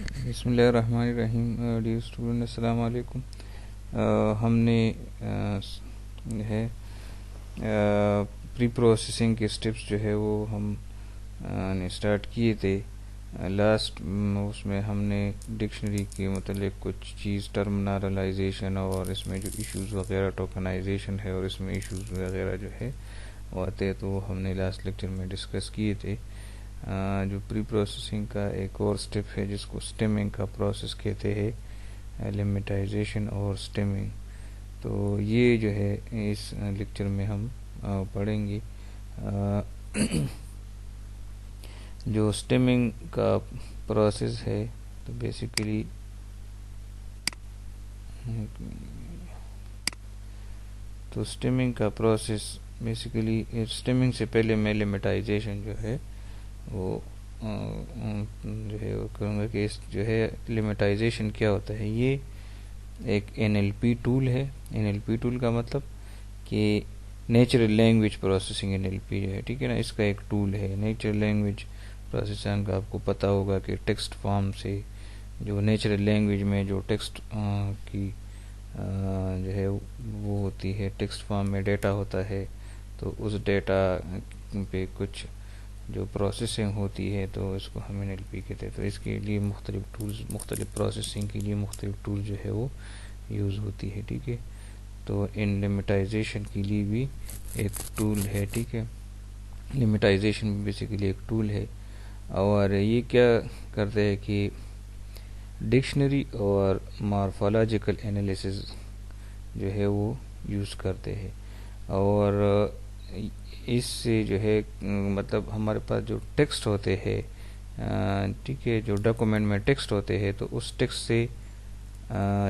बिस्मिल्लाहिर्रहमानिर्रहीम। Dear student, अस्सलाम वालेकुम। हमने है प्री प्रोसेसिंग के स्टेप्स जो है वो हम ने स्टार्ट किए थे लास्ट। उसमें हमने डिक्शनरी के मतलब कुछ चीज़ टर्मिनलाइजेशन और इसमें जो इश्यूज़ वगैरह टोकनाइजेशन है और इसमें इश्यूज़ वगैरह जो है वो आते हैं, तो हमने लास्ट लेक्चर में डिस्कस किए थे। जो प्री प्रोसेसिंग का एक और स्टेप है जिसको स्टेमिंग का प्रोसेस कहते हैं, लिमिटाइजेशन और स्टेमिंग। तो ये जो है इस लेक्चर में हम पढ़ेंगे। जो स्टेमिंग का प्रोसेस है तो बेसिकली स्टेमिंग का प्रोसेस बेसिकली स्टेमिंग से पहले मैं लिमिटाइजेशन जो है वो जो है वो कहूँगा कि इस जो है लिमिटाइजेशन क्या होता है। ये एक NLP टूल है। NLP टूल का मतलब कि नेचुरल लैंग्वेज प्रोसेसिंग NLP जो है, ठीक है ना, इसका एक टूल है। नेचुरल लैंग्वेज प्रोसेसिंग का आपको पता होगा कि टेक्स्ट फॉर्म से जो नेचुरल लैंग्वेज में जो टेक्स्ट की जो है वो होती है, टेक्स्ट फॉर्म में डेटा होता है, तो उस डेटा पे कुछ जो प्रोसेसिंग होती है तो इसको हम NLP कहते हैं। तो इसके लिए मुख्तलिफ टूल्स, मुख्तलिफ प्रोसेसिंग के लिए मुख्तलिफ टूल जो है वो यूज़ होती है, ठीक है। तो इन लिमिटाइजेशन के लिए भी एक टूल है, ठीक है। लिमिटाइजेशन भी बेसिकली एक टूल है और ये क्या करते हैं कि डिक्शनरी और मॉर्फोलॉजिकल एनालिसिस जो है वो यूज़ करते हैं। और इससे जो है मतलब हमारे पास जो टेक्स्ट होते हैं, ठीक है, जो डॉक्यूमेंट में टेक्स्ट होते हैं, तो उस टेक्स्ट से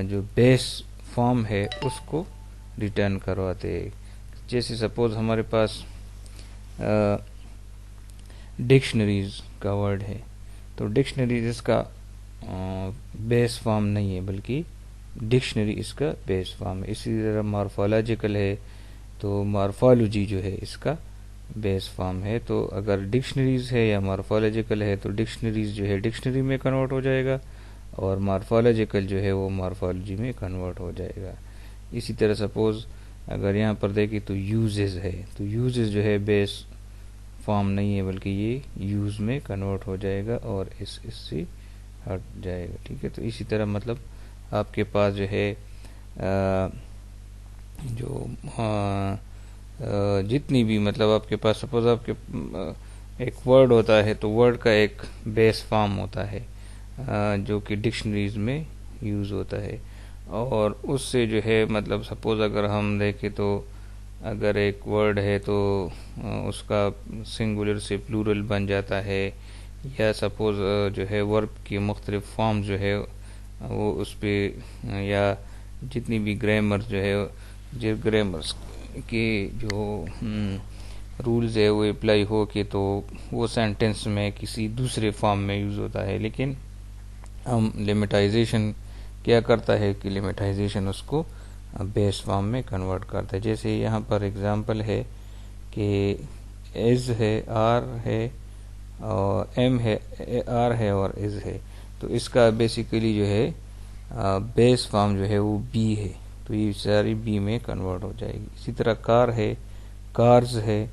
जो बेस फॉर्म है उसको रिटर्न करवाते हैं। जैसे सपोज हमारे पास डिक्शनरीज का वर्ड है, तो डिक्शनरीज इसका बेस फॉर्म नहीं है बल्कि डिक्शनरी इसका बेस फॉर्म है। इसी तरह मॉर्फोलॉजिकल है तो मॉर्फोलॉजी जो है इसका बेस फॉर्म है। तो अगर डिक्शनरीज है या मॉर्फोलॉजिकल है तो डिक्शनरीज जो है डिक्शनरी में कन्वर्ट हो जाएगा और मॉर्फोलॉजिकल जो है वो मॉर्फोलॉजी में कन्वर्ट हो जाएगा। इसी तरह सपोज अगर यहाँ पर देखें तो यूजेस है, तो यूजेस जो है बेस फॉर्म नहीं है बल्कि ये यूज़ में कन्वर्ट हो जाएगा और इससे हट जाएगा, ठीक है। तो इसी तरह मतलब आपके पास जो है जो जितनी भी मतलब आपके पास सपोज आपके एक वर्ड होता है तो वर्ड का एक बेस फॉर्म होता है जो कि डिक्शनरीज में यूज़ होता है। और उससे जो है मतलब सपोज अगर हम देखें तो अगर एक वर्ड है तो उसका सिंगुलर से प्लूरल बन जाता है, या सपोज जो है वर्ब की मुख्तलिफ फॉर्म जो है वो उस पर या जितनी भी ग्रामर जो है जो ग्रामर्स के जो रूल्स है वो अप्लाई हो के तो वो सेंटेंस में किसी दूसरे फॉर्म में यूज़ होता है। लेकिन हम लिमिटाइजेशन क्या करता है कि लिमिटाइजेशन उसको बेस फॉर्म में कन्वर्ट करता है। जैसे यहाँ पर एग्जांपल है कि इज है, आर है और एम है, आर है और इज है, तो इसका बेसिकली जो है बेस फॉर्म जो है वो बी है, तो ये सारी बी में कन्वर्ट हो जाएगी। इसी तरह कार है, कार्स है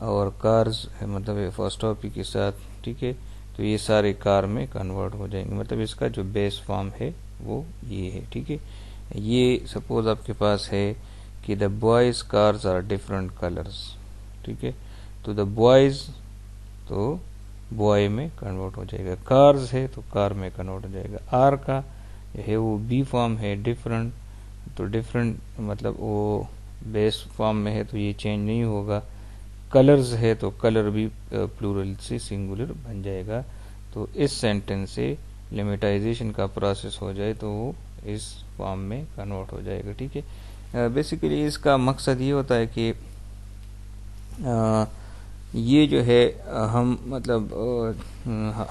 और कार्स है मतलब फर्स्टॉपी के साथ, ठीक है, तो ये सारे कार में कन्वर्ट हो जाएंगे। मतलब इसका जो बेस फॉर्म है वो ये है, ठीक है। ये सपोज आपके पास है कि the boys cars are different colours, ठीक है, तो द बॉयज तो बॉय में कन्वर्ट हो जाएगा, कार्स है तो कार में कन्वर्ट हो जाएगा। आर का है वो बी फॉर्म है, डिफरेंट तो डिफरेंट मतलब वो बेस फॉर्म में है तो ये चेंज नहीं होगा। कलर्स है तो कलर भी प्लूरल से सिंगुलर बन जाएगा। तो इस सेंटेंस से लिमिटाइजेशन का प्रोसेस हो जाए तो वो इस फॉर्म में कन्वर्ट हो जाएगा, ठीक है। बेसिकली इसका मकसद ये होता है कि ये जो है हम मतलब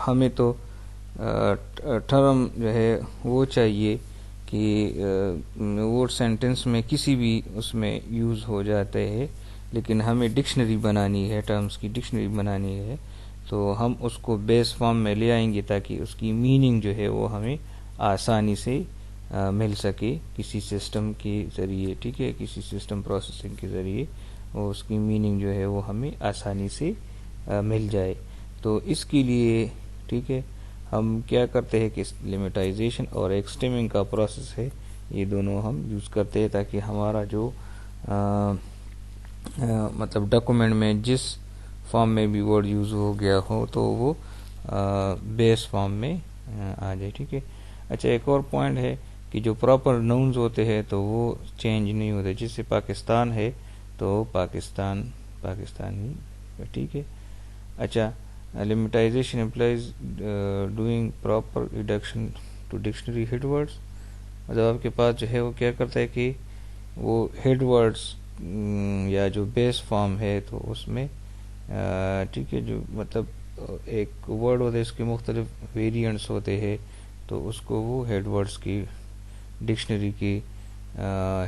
हमें तो टर्म जो है वो चाहिए कि वो सेंटेंस में किसी भी उसमें यूज़ हो जाते हैं, लेकिन हमें डिक्शनरी बनानी है, टर्म्स की डिक्शनरी बनानी है। तो हम उसको बेस फॉर्म में ले आएंगे ताकि उसकी मीनिंग जो है वो हमें आसानी से मिल सके किसी सिस्टम के ज़रिए, ठीक है, किसी सिस्टम प्रोसेसिंग के ज़रिए वो उसकी मीनिंग जो है वो हमें आसानी से मिल जाए। तो इसके लिए, ठीक है, हम क्या करते हैं कि लिमिटाइजेशन और एक स्टेमिंग का प्रोसेस है, ये दोनों हम यूज़ करते हैं ताकि हमारा जो मतलब डॉक्यूमेंट में जिस फॉर्म में भी वर्ड यूज़ हो गया हो तो वो बेस फॉर्म में आ जाए, ठीक है। अच्छा, एक और पॉइंट है कि जो प्रॉपर नाउन्स होते हैं तो वो चेंज नहीं होते। जैसे पाकिस्तान है तो पाकिस्तान पाकिस्तान ही, ठीक है। अच्छा, lemmatization implies doing proper reduction to dictionary head words. मतलब आपके पास जो है वो क्या करता है कि वो हेड वर्ड्स या जो बेस फॉर्म है तो उसमें ठीक है, जो मतलब एक वर्ड होता है इसके मुख्तलिफ वेरिएंट्स होते हैं, तो उसको वो हेड वर्ड्स की डिक्शनरी की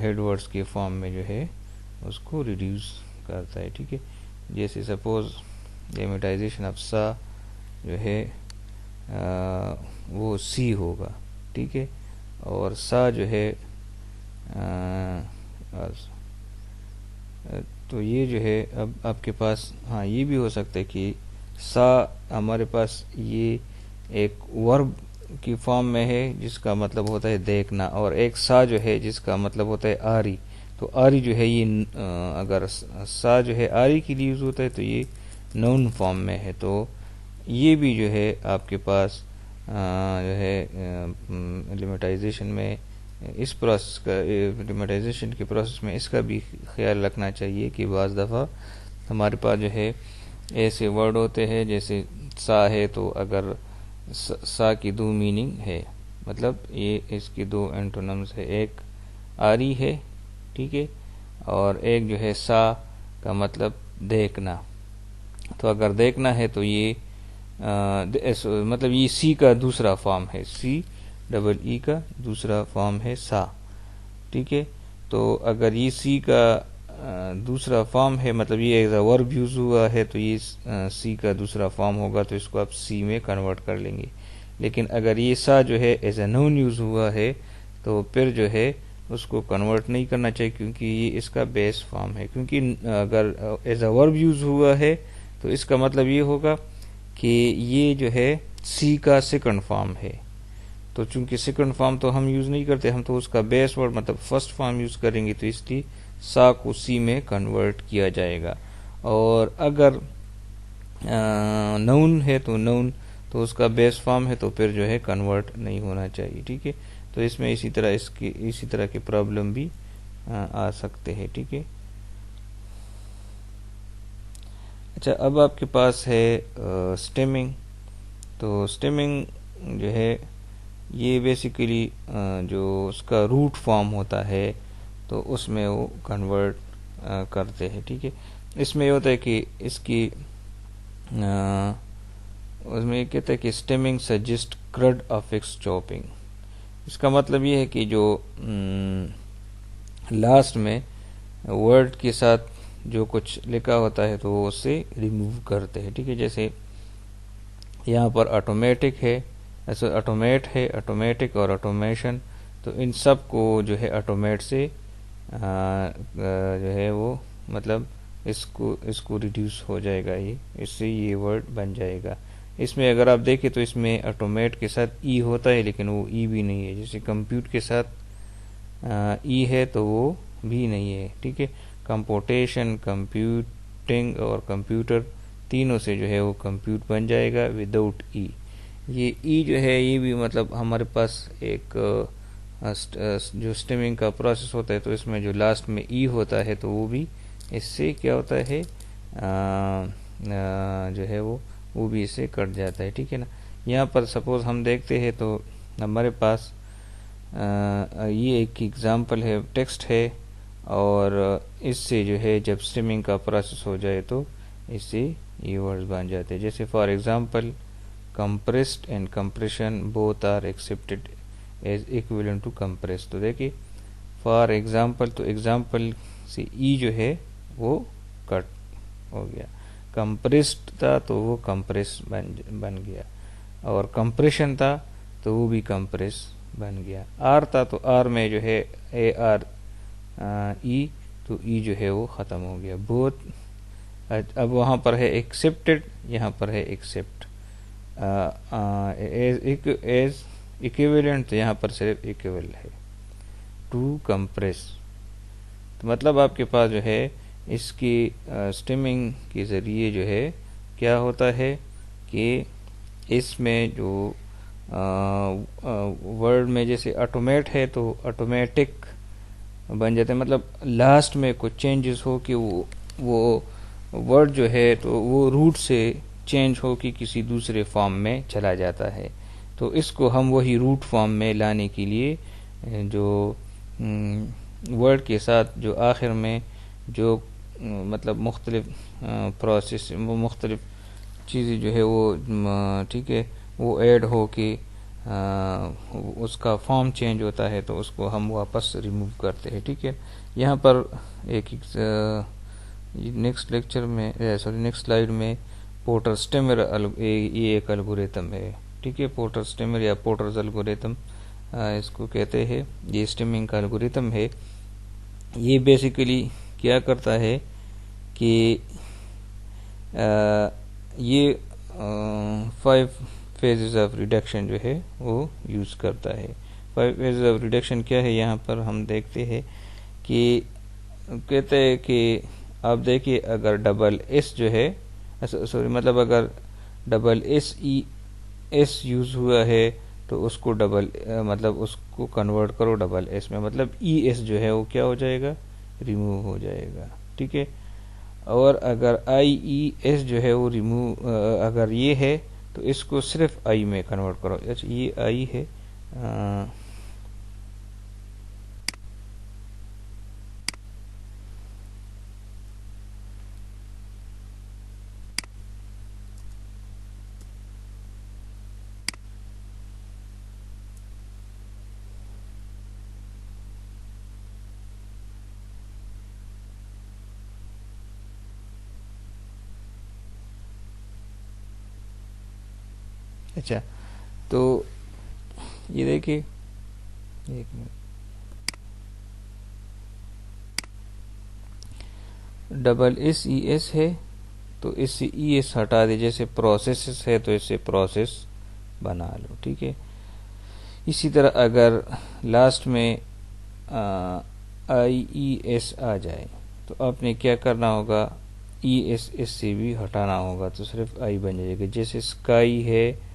हेड वर्ड्स के फॉर्म में जो है उसको रिड्यूस करता है, ठीक है। जैसे सपोज लिमिटाइजेशन ऑफ सा जो है वो सी होगा, ठीक है, और सा जो है तो ये जो है अब आपके पास, हाँ, ये भी हो सकता है कि सा हमारे पास ये एक वर्ब की फॉर्म में है जिसका मतलब होता है देखना, और एक सा जो है जिसका मतलब होता है आरी। तो आरी जो है ये अगर सा जो है आरी के लिए यूज़ होता है तो ये नाउन फॉर्म में है। तो ये भी जो है आपके पास जो है लिमिटाइजेशन में इस प्रोसेस का, लिमिटाइजेशन के प्रोसेस में इसका भी ख्याल रखना चाहिए कि बाज़ दफ़ा हमारे पास जो है ऐसे वर्ड होते हैं, जैसे सा है तो अगर सा की दो मीनिंग है, मतलब ये इसकी दो एंटोनम्स है, एक आरी है, ठीक है, और एक जो है सा का मतलब देखना। तो अगर देखना है तो ये मतलब ये सी का दूसरा फॉर्म है, सी डबल ई का दूसरा फॉर्म है सा, ठीक है। तो अगर ये सी का दूसरा फॉर्म है, मतलब ये एज अ वर्ब यूज हुआ है, तो ये सी का दूसरा फॉर्म होगा तो इसको आप सी में कन्वर्ट कर लेंगे। लेकिन अगर ये सा जो है एज अ नाउन यूज हुआ है तो फिर जो है उसको कन्वर्ट नहीं करना चाहिए, क्योंकि ये इसका बेस फॉर्म है। क्योंकि अगर एज अ वर्ब यूज हुआ है तो इसका मतलब ये होगा कि ये जो है सी का सेकंड फॉर्म है। तो चूंकि सेकंड फॉर्म तो हम यूज़ नहीं करते, हम तो उसका बेस वर्ड मतलब फर्स्ट फॉर्म यूज़ करेंगे, तो इसलिए सा को सी में कन्वर्ट किया जाएगा। और अगर नाउन है तो नाउन तो उसका बेस फॉर्म है तो फिर जो है कन्वर्ट नहीं होना चाहिए, ठीक है। तो इसमें इसी तरह के प्रॉब्लम भी आ सकते हैं, ठीक है। अच्छा, अब आपके पास है स्टेमिंग। तो स्टेमिंग जो है ये बेसिकली जो उसका रूट फॉर्म होता है तो उसमें वो कन्वर्ट करते हैं, ठीक है। इसमें ये होता है कि इसकी उसमें ये कहता है कि स्टेमिंग सजेस्ट क्रड अफिक्स चॉपिंग। इसका मतलब ये है कि जो लास्ट में वर्ड के साथ जो कुछ लिखा होता है तो वो उससे रिमूव करते हैं, ठीक है। जैसे यहाँ पर ऑटोमेटिक है, ऐसे ऑटोमेट है, ऑटोमेटिक और ऑटोमेशन, तो इन सब को जो है ऑटोमेट से जो है वो मतलब इसको रिड्यूस हो जाएगा, ये इससे ये वर्ड बन जाएगा। इसमें अगर आप देखें तो इसमें ऑटोमेट के साथ ई होता है लेकिन वो ई भी नहीं है। जैसे कंप्यूट के साथ ई है तो वो भी नहीं है, ठीक है। कंपोटेशन, कंप्यूटिंग और कंप्यूटर तीनों से जो है वो कंप्यूट बन जाएगा विदाउट ई। ये ई जो है ये भी मतलब हमारे पास एक जो स्टेमिंग का प्रोसेस होता है तो इसमें जो लास्ट में ई होता है तो वो भी इससे क्या होता है जो है वो भी इससे कट जाता है, ठीक है ना। यहाँ पर सपोज हम देखते हैं तो हमारे पास ये एक एग्जांपल है, टेक्स्ट है, और इससे जो है जब स्ट्रीमिंग का प्रोसेस हो जाए तो इससे ये वर्ड्स बन जाते हैं। जैसे for example compressed and compression both are accepted as equivalent to compress. तो देखिए फॉर एग्जांपल, तो एग्जांपल से ई जो है वो कट हो गया। कंप्रेस्ड था तो वो कंप्रेस बन गया, और कंप्रेशन था तो वो भी कंप्रेस बन गया। आर था तो आर में जो है AR ई, तो ई जो है वो ख़त्म हो गया। बोथ अब वहाँ पर है एक्सेप्टेड, यहाँ पर है एक्सेप्ट। एज इक्विवेलेंट, तो यहाँ पर सिर्फ इक्विवल है। टू कंप्रेस, तो मतलब आपके पास जो है इसकी स्टेमिंग के ज़रिए जो है क्या होता है कि इसमें जो वर्ड में जैसे ऑटोमेट है तो ऑटोमेटिक बन जाते हैं, मतलब लास्ट में कुछ चेंजेस हो कि वो वर्ड जो है तो वो रूट से चेंज हो कि किसी दूसरे फॉर्म में चला जाता है। तो इसको हम वही रूट फॉर्म में लाने के लिए जो वर्ड के साथ जो आखिर में जो मतलब मुख्तलिफ प्रोसेस, वो मुख्तलिफ चीज़ें जो है वो ठीक है वो ऐड हो के उसका फॉर्म चेंज होता है, तो उसको हम वापस रिमूव करते हैं। ठीक है, यहाँ पर एक नेक्स्ट लेक्चर में नेक्स्ट स्लाइड में पोर्टर स्टेमर ये एक एल्गोरिथम है। ठीक है, पोर्टर स्टेमर या पोर्टर्स एल्गोरिथम इसको कहते हैं। ये स्टेमिंग का एल्गोरिथम है। ये बेसिकली क्या करता है कि ये 5 फेजेस ऑफ रिडक्शन जो है वो यूज़ करता है। 5 फेजेस ऑफ रिडक्शन क्या है, यहाँ पर हम देखते हैं कि कहते हैं कि आप देखिए अगर डबल एस जो है सॉरी मतलब अगर डबल एस यूज़ हुआ है तो उसको मतलब उसको कन्वर्ट करो डबल एस में, मतलब ES जो है वो क्या हो जाएगा, रिमूव हो जाएगा। ठीक है, और अगर IES जो है वो रिमूव अगर ये है तो इसको सिर्फ I में कन्वर्ट करो। अच्छा ये I है, अच्छा तो ये देखिए एक मिनट, डबल SES है तो इससे ES हटा दे, जैसे प्रोसेस है तो इससे प्रोसेस बना लो। ठीक है, इसी तरह अगर लास्ट में IES आ जाए तो आपने क्या करना होगा, ES से भी हटाना होगा तो सिर्फ I बन जाएगा। जैसे स्काई है,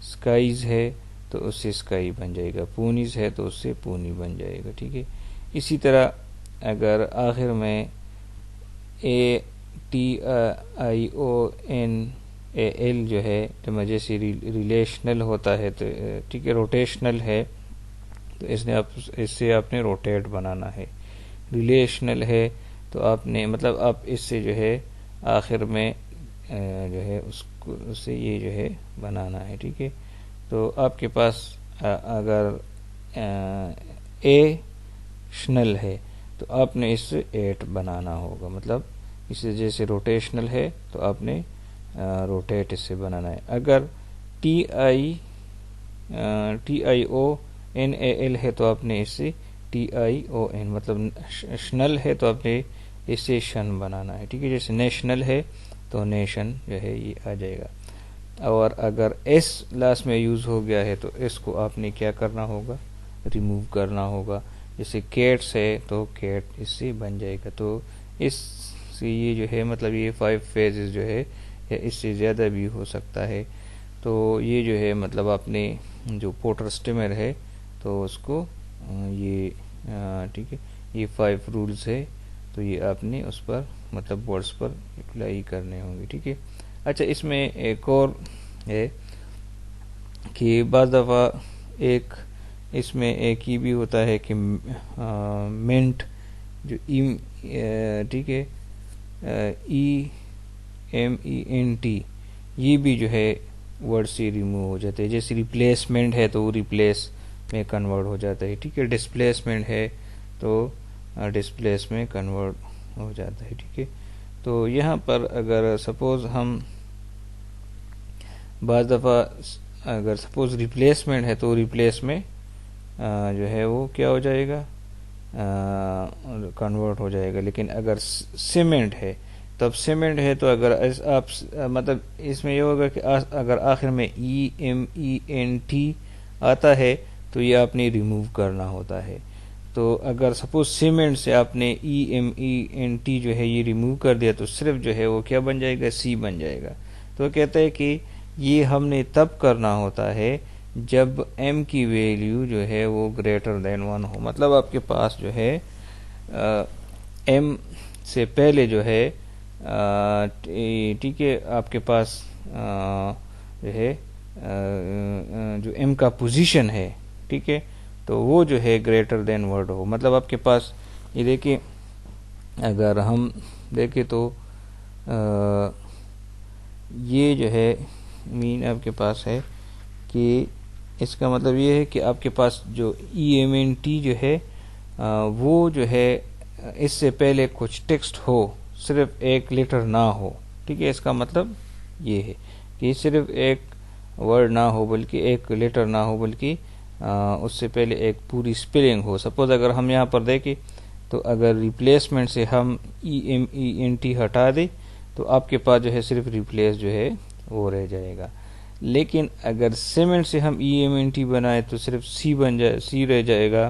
स्काईज है तो उससे स्काई बन जाएगा, पूनीज है तो उससे पूनी बन जाएगा। ठीक है, इसी तरह अगर आखिर में ATIONAL जो है तो जैसे रिलेशनल होता है तो ठीक है, रोटेशनल है तो इससे आपने रोटेट बनाना है। रिलेशनल है तो आपने मतलब आप इससे जो है आखिर में जो है उससे ये जो है बनाना है। ठीक है, तो आपके पास अगर शनल है तो आपने इससे 8 बनाना होगा, मतलब इसे जैसे रोटेशनल है तो आपने रोटेट इससे बनाना है। अगर TIONAL है तो आपने इससे TION मतलब शनल है तो आपने इससे शन बनाना है। ठीक है, जैसे नेशनल है तो नेशन जो है ये आ जाएगा। और अगर S लास्ट में यूज़ हो गया है तो इसको आपने क्या करना होगा, रिमूव करना होगा। जैसे कैट्स है तो कैट इससे बन जाएगा। तो इससे ये जो है मतलब ये 5 फेजेस जो है या इससे ज़्यादा भी हो सकता है। तो ये जो है मतलब आपने जो पोर्टर स्टेमर है तो उसको ये ठीक है ये 5 रूल्स है तो ये आपने उस पर मतलब वर्ड्स पर अप्लाई करने होंगे। ठीक है, अच्छा इसमें एक और है कि बाज़ दफ़ा इसमें एक ही भी होता है कि मेंट जो ठीक है EMENT ये भी जो है वर्ड से रिमूव हो जाते हैं। जैसे रिप्लेसमेंट है तो वो रिप्लेस में कन्वर्ट हो जाता है। ठीक है, डिस्प्लेसमेंट है तो डिस्प्लेस में कन्वर्ट हो जाता है। ठीक है, तो तो यहाँ पर अगर सपोज़ हम बाज़ दफ़ा अगर सपोज़ रिप्लेसमेंट है तो रिप्लेस में जो है वो क्या हो जाएगा, कन्वर्ट हो जाएगा। लेकिन अगर सीमेंट है तब सीमेंट है तो अगर आप मतलब इसमें ये होगा कि अगर आखिर में EMENT आता है तो ये आपने रिमूव करना होता है। तो अगर सपोज सीमेंट से आपने EMENT जो है ये रिमूव कर दिया तो सिर्फ जो है वो क्या बन जाएगा, C बन जाएगा। तो कहते हैं कि ये हमने तब करना होता है जब m की वैल्यू जो है वो ग्रेटर देन 1 हो। मतलब आपके पास जो है m से पहले जो है ठीक है आपके पास जो है जो m का पोजीशन है, ठीक है, तो वो जो है ग्रेटर देन वर्ड हो। मतलब आपके पास ये देखिए, अगर हम देखें तो ये जो है मीन आपके पास है कि इसका मतलब ये है कि आपके पास जो EMENT जो है वो जो है इससे पहले कुछ टेक्स्ट हो, सिर्फ एक लेटर ना हो, ठीक है। इसका मतलब ये है कि सिर्फ एक वर्ड ना हो बल्कि एक लेटर ना हो बल्कि उससे पहले एक पूरी स्पेलिंग हो। सपोज अगर हम यहाँ पर देखें तो अगर रिप्लेसमेंट से हम EMENT हटा दें तो आपके पास जो है सिर्फ रिप्लेस जो है वो रह जाएगा। लेकिन अगर सीमेंट से हम EMENT बनाए तो सिर्फ C रह जाएगा।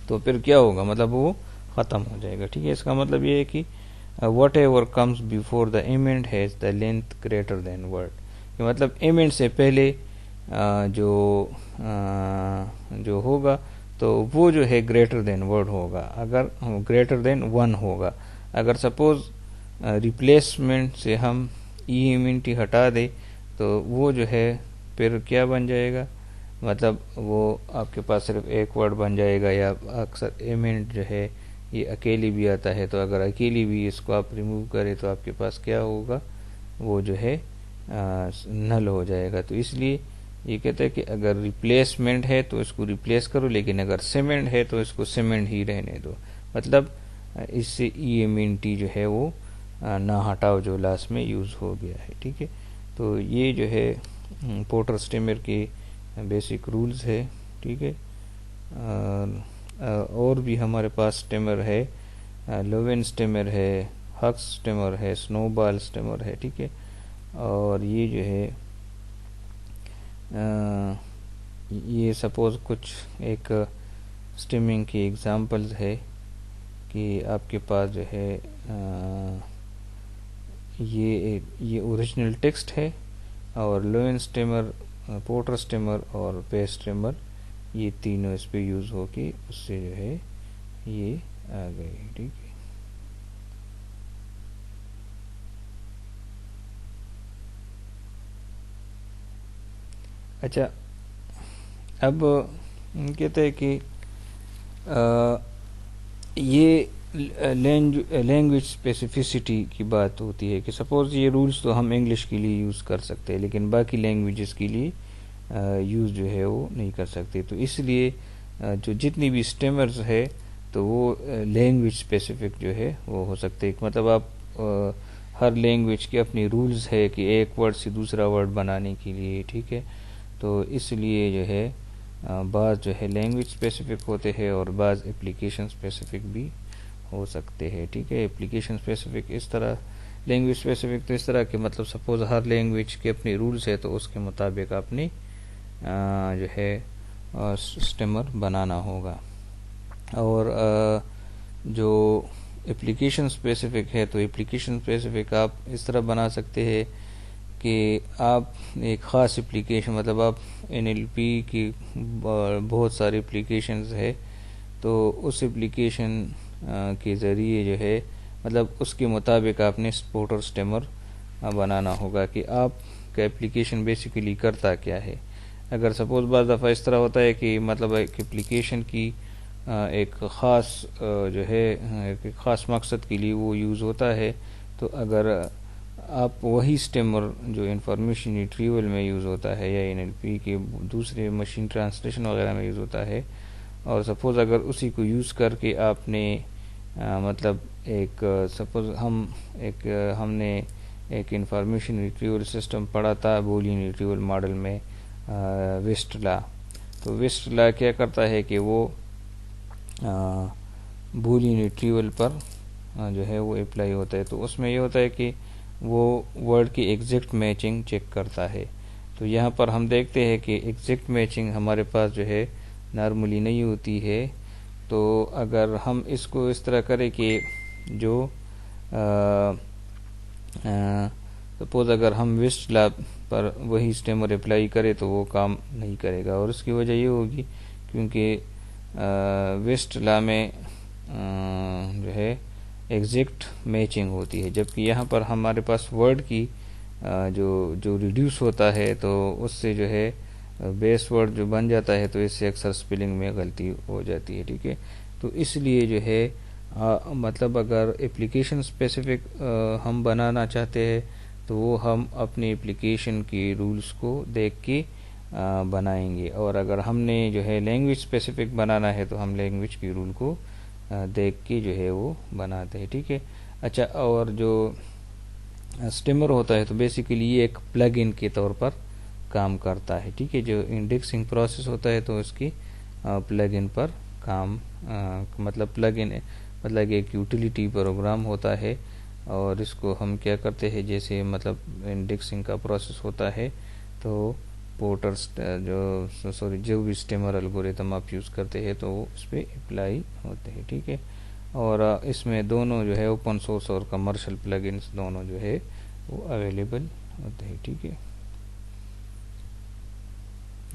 तो फिर क्या होगा, मतलब वो ख़त्म हो जाएगा, ठीक है। इसका मतलब ये है कि whatever comes before the ement has the length greater than word. मतलब एमेंट से पहले जो होगा तो वो जो है ग्रेटर देन वर्ड होगा, अगर ग्रेटर देन 1 होगा। अगर सपोज रिप्लेसमेंट से हम EMENT हटा दे तो वो जो है फिर क्या बन जाएगा, मतलब वो आपके पास सिर्फ एक वर्ड बन जाएगा। या अक्सर एमेंट जो है ये अकेली भी आता है, तो अगर अकेली भी इसको आप रिमूव करें तो आपके पास क्या होगा, वो जो है नल हो जाएगा। तो इसलिए ये कहते हैं कि अगर रिप्लेसमेंट है तो इसको रिप्लेस करो, लेकिन अगर सीमेंट है तो इसको सीमेंट ही रहने दो। मतलब इससे EMENT जो है वो ना हटाओ जो लास्ट में यूज़ हो गया है, ठीक है। तो ये जो है पोर्टर स्टेमर के बेसिक रूल्स है, ठीक है। और भी हमारे पास स्टेमर है, लोवेन स्टेमर है, हक्स स्टेमर है, स्नोबॉल स्टेमर है, ठीक है। और ये जो है ये सपोज कुछ एक स्टेमिंग की एग्जांपल्स है कि आपके पास जो है ये ओरिजिनल टेक्स्ट है और लोवेन स्टेमर, पोर्टर स्टेमर और पेस स्टेमर ये तीनों इस पे यूज़ हो के उससे जो है ये आ गए, ठीक है। अच्छा, अब कहते हैं कि ये लैंग्वेज स्पेसिफिसिटी की बात होती है कि सपोज़ ये रूल्स तो हम इंग्लिश के लिए यूज़ कर सकते हैं लेकिन बाकी लैंग्वेजेस के लिए यूज़ जो है वो नहीं कर सकते। तो इसलिए जो जितनी भी स्टेमर्स है तो वो लैंग्वेज स्पेसिफिक जो है वो हो सकते हैं। मतलब आप हर लैंग्वेज के अपनी रूल्स है कि एक वर्ड से दूसरा वर्ड बनाने के लिए, ठीक है। तो इसलिए जो है बाज़ जो है लैंग्वेज स्पेसिफिक होते हैं और बाज़ एप्लीकेशन स्पेसिफिक भी हो सकते हैं, ठीक है। एप्लीकेशन स्पेसिफिक इस तरह, लैंग्वेज स्पेसिफिक तो इस तरह के मतलब सपोज़ हर लैंग्वेज के अपनी रूल्स है तो उसके मुताबिक आपने जो है स्टेमर बनाना होगा। और जो एप्लीकेशन स्पेसिफिक है तो एप्लीकेशन स्पेसिफिक आप इस तरह बना सकते हैं कि आप एक ख़ास एप्लीकेशन, मतलब आप NLP की बहुत सारी एप्लीकेशंस है तो उस एप्लीकेशन के ज़रिए जो है मतलब उसके मुताबिक आपने पोर्टर स्टेमर बनाना होगा कि आपका एप्लीकेशन बेसिकली करता क्या है। अगर सपोज़ बाज़ दफ़ा इस तरह होता है कि मतलब एक एप्लीकेशन की एक ख़ास जो है एक ख़ास मकसद के लिए वो यूज़ होता है, तो अगर आप वही स्टेमर जो इंफॉर्मेशन रिट्रीवल में यूज़ होता है या NLP के दूसरे मशीन ट्रांसलेशन वगैरह में यूज़ होता है, और सपोज़ अगर उसी को यूज़ करके आपने मतलब एक सपोज हमने एक इंफॉर्मेशन रिट्रीवल सिस्टम पढ़ा था बूलियन रिट्रीवल मॉडल में, विस्टला। तो विस्टला क्या करता है कि वो बूलियन रिट्रीवल पर जो है वो अप्लाई होता है। तो उसमें ये होता है कि वो वर्ड की एग्जैक्ट मैचिंग चेक करता है। तो यहाँ पर हम देखते हैं कि एग्जैक्ट मैचिंग हमारे पास जो है नॉर्मली नहीं होती है। तो अगर हम इसको इस तरह करें कि जो सपोज अगर हम विस्टला पर वही स्टेमर अप्लाई करें तो वो काम नहीं करेगा, और उसकी वजह ये होगी क्योंकि विस्टला में जो है एग्जैक्ट मैचिंग होती है, जबकि यहाँ पर हमारे पास वर्ड की जो रिड्यूस होता है तो उससे जो है बेस वर्ड जो बन जाता है, तो इससे अक्सर स्पेलिंग में गलती हो जाती है। ठीक है, तो इसलिए जो है मतलब अगर एप्लीकेशन स्पेसिफिक हम बनाना चाहते हैं तो वो हम अपने एप्लीकेशन के रूल्स को देख के बनाएंगे, और अगर हमने जो है लैंग्वेज स्पेसिफिक बनाना है तो हम लैंग्वेज के रूल को देख के जो है वो बनाते हैं। ठीक है, अच्छा, और जो स्टेमर होता है तो बेसिकली ये एक प्लग इन के तौर पर काम करता है। ठीक है, जो इंडेक्सिंग प्रोसेस होता है तो उसकी प्लग इन पर काम मतलब प्लग इन मतलब एक यूटिलिटी प्रोग्राम होता है, और इसको हम क्या करते हैं, जैसे मतलब इंडेक्सिंग का प्रोसेस होता है तो पोर्टर्स जो भी स्टेमर एल्गोरिथम आप यूज़ करते हैं तो वो उस पर अप्लाई होते हैं। ठीक है, और इसमें दोनों जो है ओपन सोर्स और कमर्शियल प्लगइन्स दोनों जो है वो अवेलेबल होते हैं। ठीक है,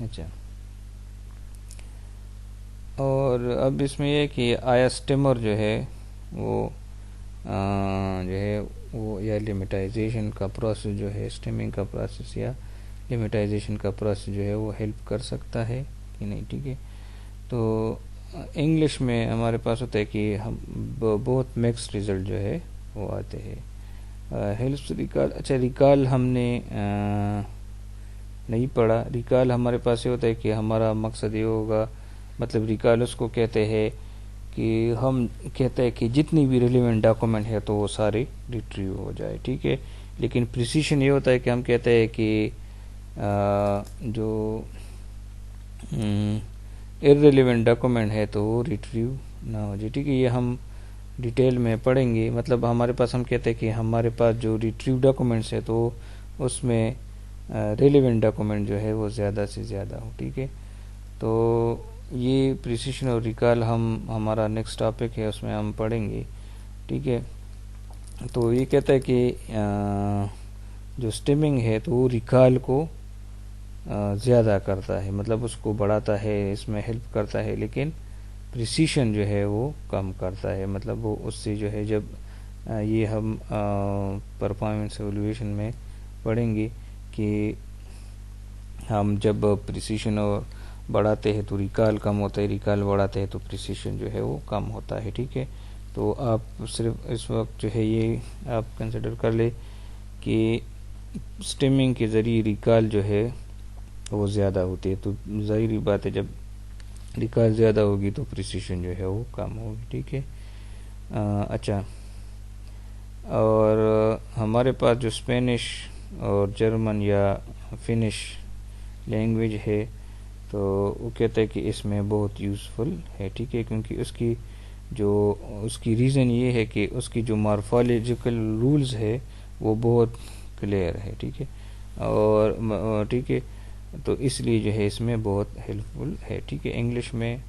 अच्छा, और अब इसमें यह कि आया स्टेमर जो है वो जो है वो या लिमिटाइजेशन का प्रोसेस जो है, स्टेमिंग का प्रोसेस या लिमिटाइजेशन का प्रोसेस जो है वो हेल्प कर सकता है कि नहीं। ठीक है, तो इंग्लिश में हमारे पास होता है कि हम बहुत मिक्स्ड रिजल्ट जो है वो आते हैं। हेल्प्स रिकॉल, अच्छा रिकॉल हमने नहीं पढ़ा। रिकॉल हमारे पास ये होता है कि हमारा मकसद ये होगा, मतलब रिकॉल उसको कहते हैं कि हम कहते हैं कि जितनी भी रिलेवेंट डॉक्यूमेंट है तो वो सारे रिट्रीव हो जाए। ठीक है, लेकिन प्रिसीशन ये होता है कि हम कहते हैं कि जो इररिलेवेंट डॉक्यूमेंट है तो वो रिट्रीव ना हो जाए। ठीक है, ये हम डिटेल में पढ़ेंगे। मतलब हमारे पास हम कहते हैं कि हमारे पास जो रिट्रीव डॉक्यूमेंट्स है तो उसमें रिलेवेंट डॉक्यूमेंट जो है वो ज़्यादा से ज़्यादा हो। ठीक है, तो ये प्रिसीशन और रिकॉल हमारा नेक्स्ट टॉपिक है, उसमें हम पढ़ेंगे। ठीक है, तो ये कहता है कि जो स्टेमिंग है तो वो रिकॉल को ज़्यादा करता है, मतलब उसको बढ़ाता है, इसमें हेल्प करता है, लेकिन प्रिसीशन जो है वो कम करता है। मतलब वो उससे जो है जब ये हम परफॉर्मेंस एवल्यूएशन में पढ़ेंगे कि हम जब प्रिसीशन और बढ़ाते हैं तो रिकॉल कम होता है, रिकॉल बढ़ाते हैं तो प्रिसीशन जो है वो कम होता है। ठीक है, तो आप सिर्फ इस वक्त जो है ये आप कंसिडर कर ले कि स्टेमिंग के ज़रिए रिकॉल जो है वो ज़्यादा होती है, तो ज़ाहिर बात है जब रिकॉल ज़्यादा होगी तो प्रिसीशन जो है वो कम होगी। ठीक है, अच्छा, और हमारे पास जो स्पेनिश और जर्मन या फिनिश लैंग्वेज है तो वो कहते हैं कि इसमें बहुत यूज़फुल है। ठीक है, क्योंकि उसकी रीज़न ये है कि उसकी जो मॉर्फोलॉजिकल रूल्स है वो बहुत क्लियर है। ठीक है, और ठीक है, तो इसलिए जो है इसमें बहुत हेल्पफुल है। ठीक है, इंग्लिश में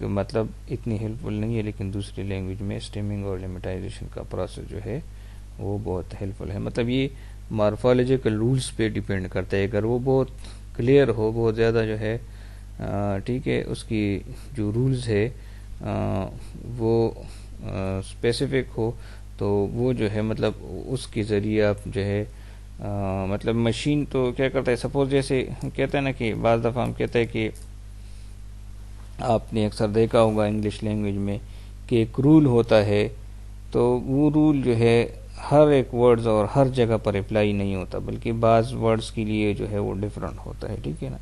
मतलब इतनी हेल्पफुल नहीं है, लेकिन दूसरी लैंग्वेज में स्टेमिंग और लिमिटाइजेशन का प्रोसेस जो है वो बहुत हेल्पफुल है। मतलब ये मॉर्फोलॉजिकल रूल्स पे डिपेंड करता है। अगर वो बहुत क्लियर हो, बहुत ज़्यादा जो है ठीक है, उसकी जो रूल्स है वो स्पेसिफिक हो तो वो जो है मतलब उसके ज़रिए आप जो है मतलब मशीन तो क्या करता है, सपोज जैसे कहते हैं ना कि बाज़ दफ़ा हम कहते हैं कि आपने अक्सर देखा होगा इंग्लिश लैंग्वेज में कि एक रूल होता है, तो वो रूल जो है हर एक वर्ड्स और हर जगह पर अप्लाई नहीं होता, बल्कि बाज़ वर्ड्स के लिए जो है वो डिफरेंट होता है। ठीक है ना,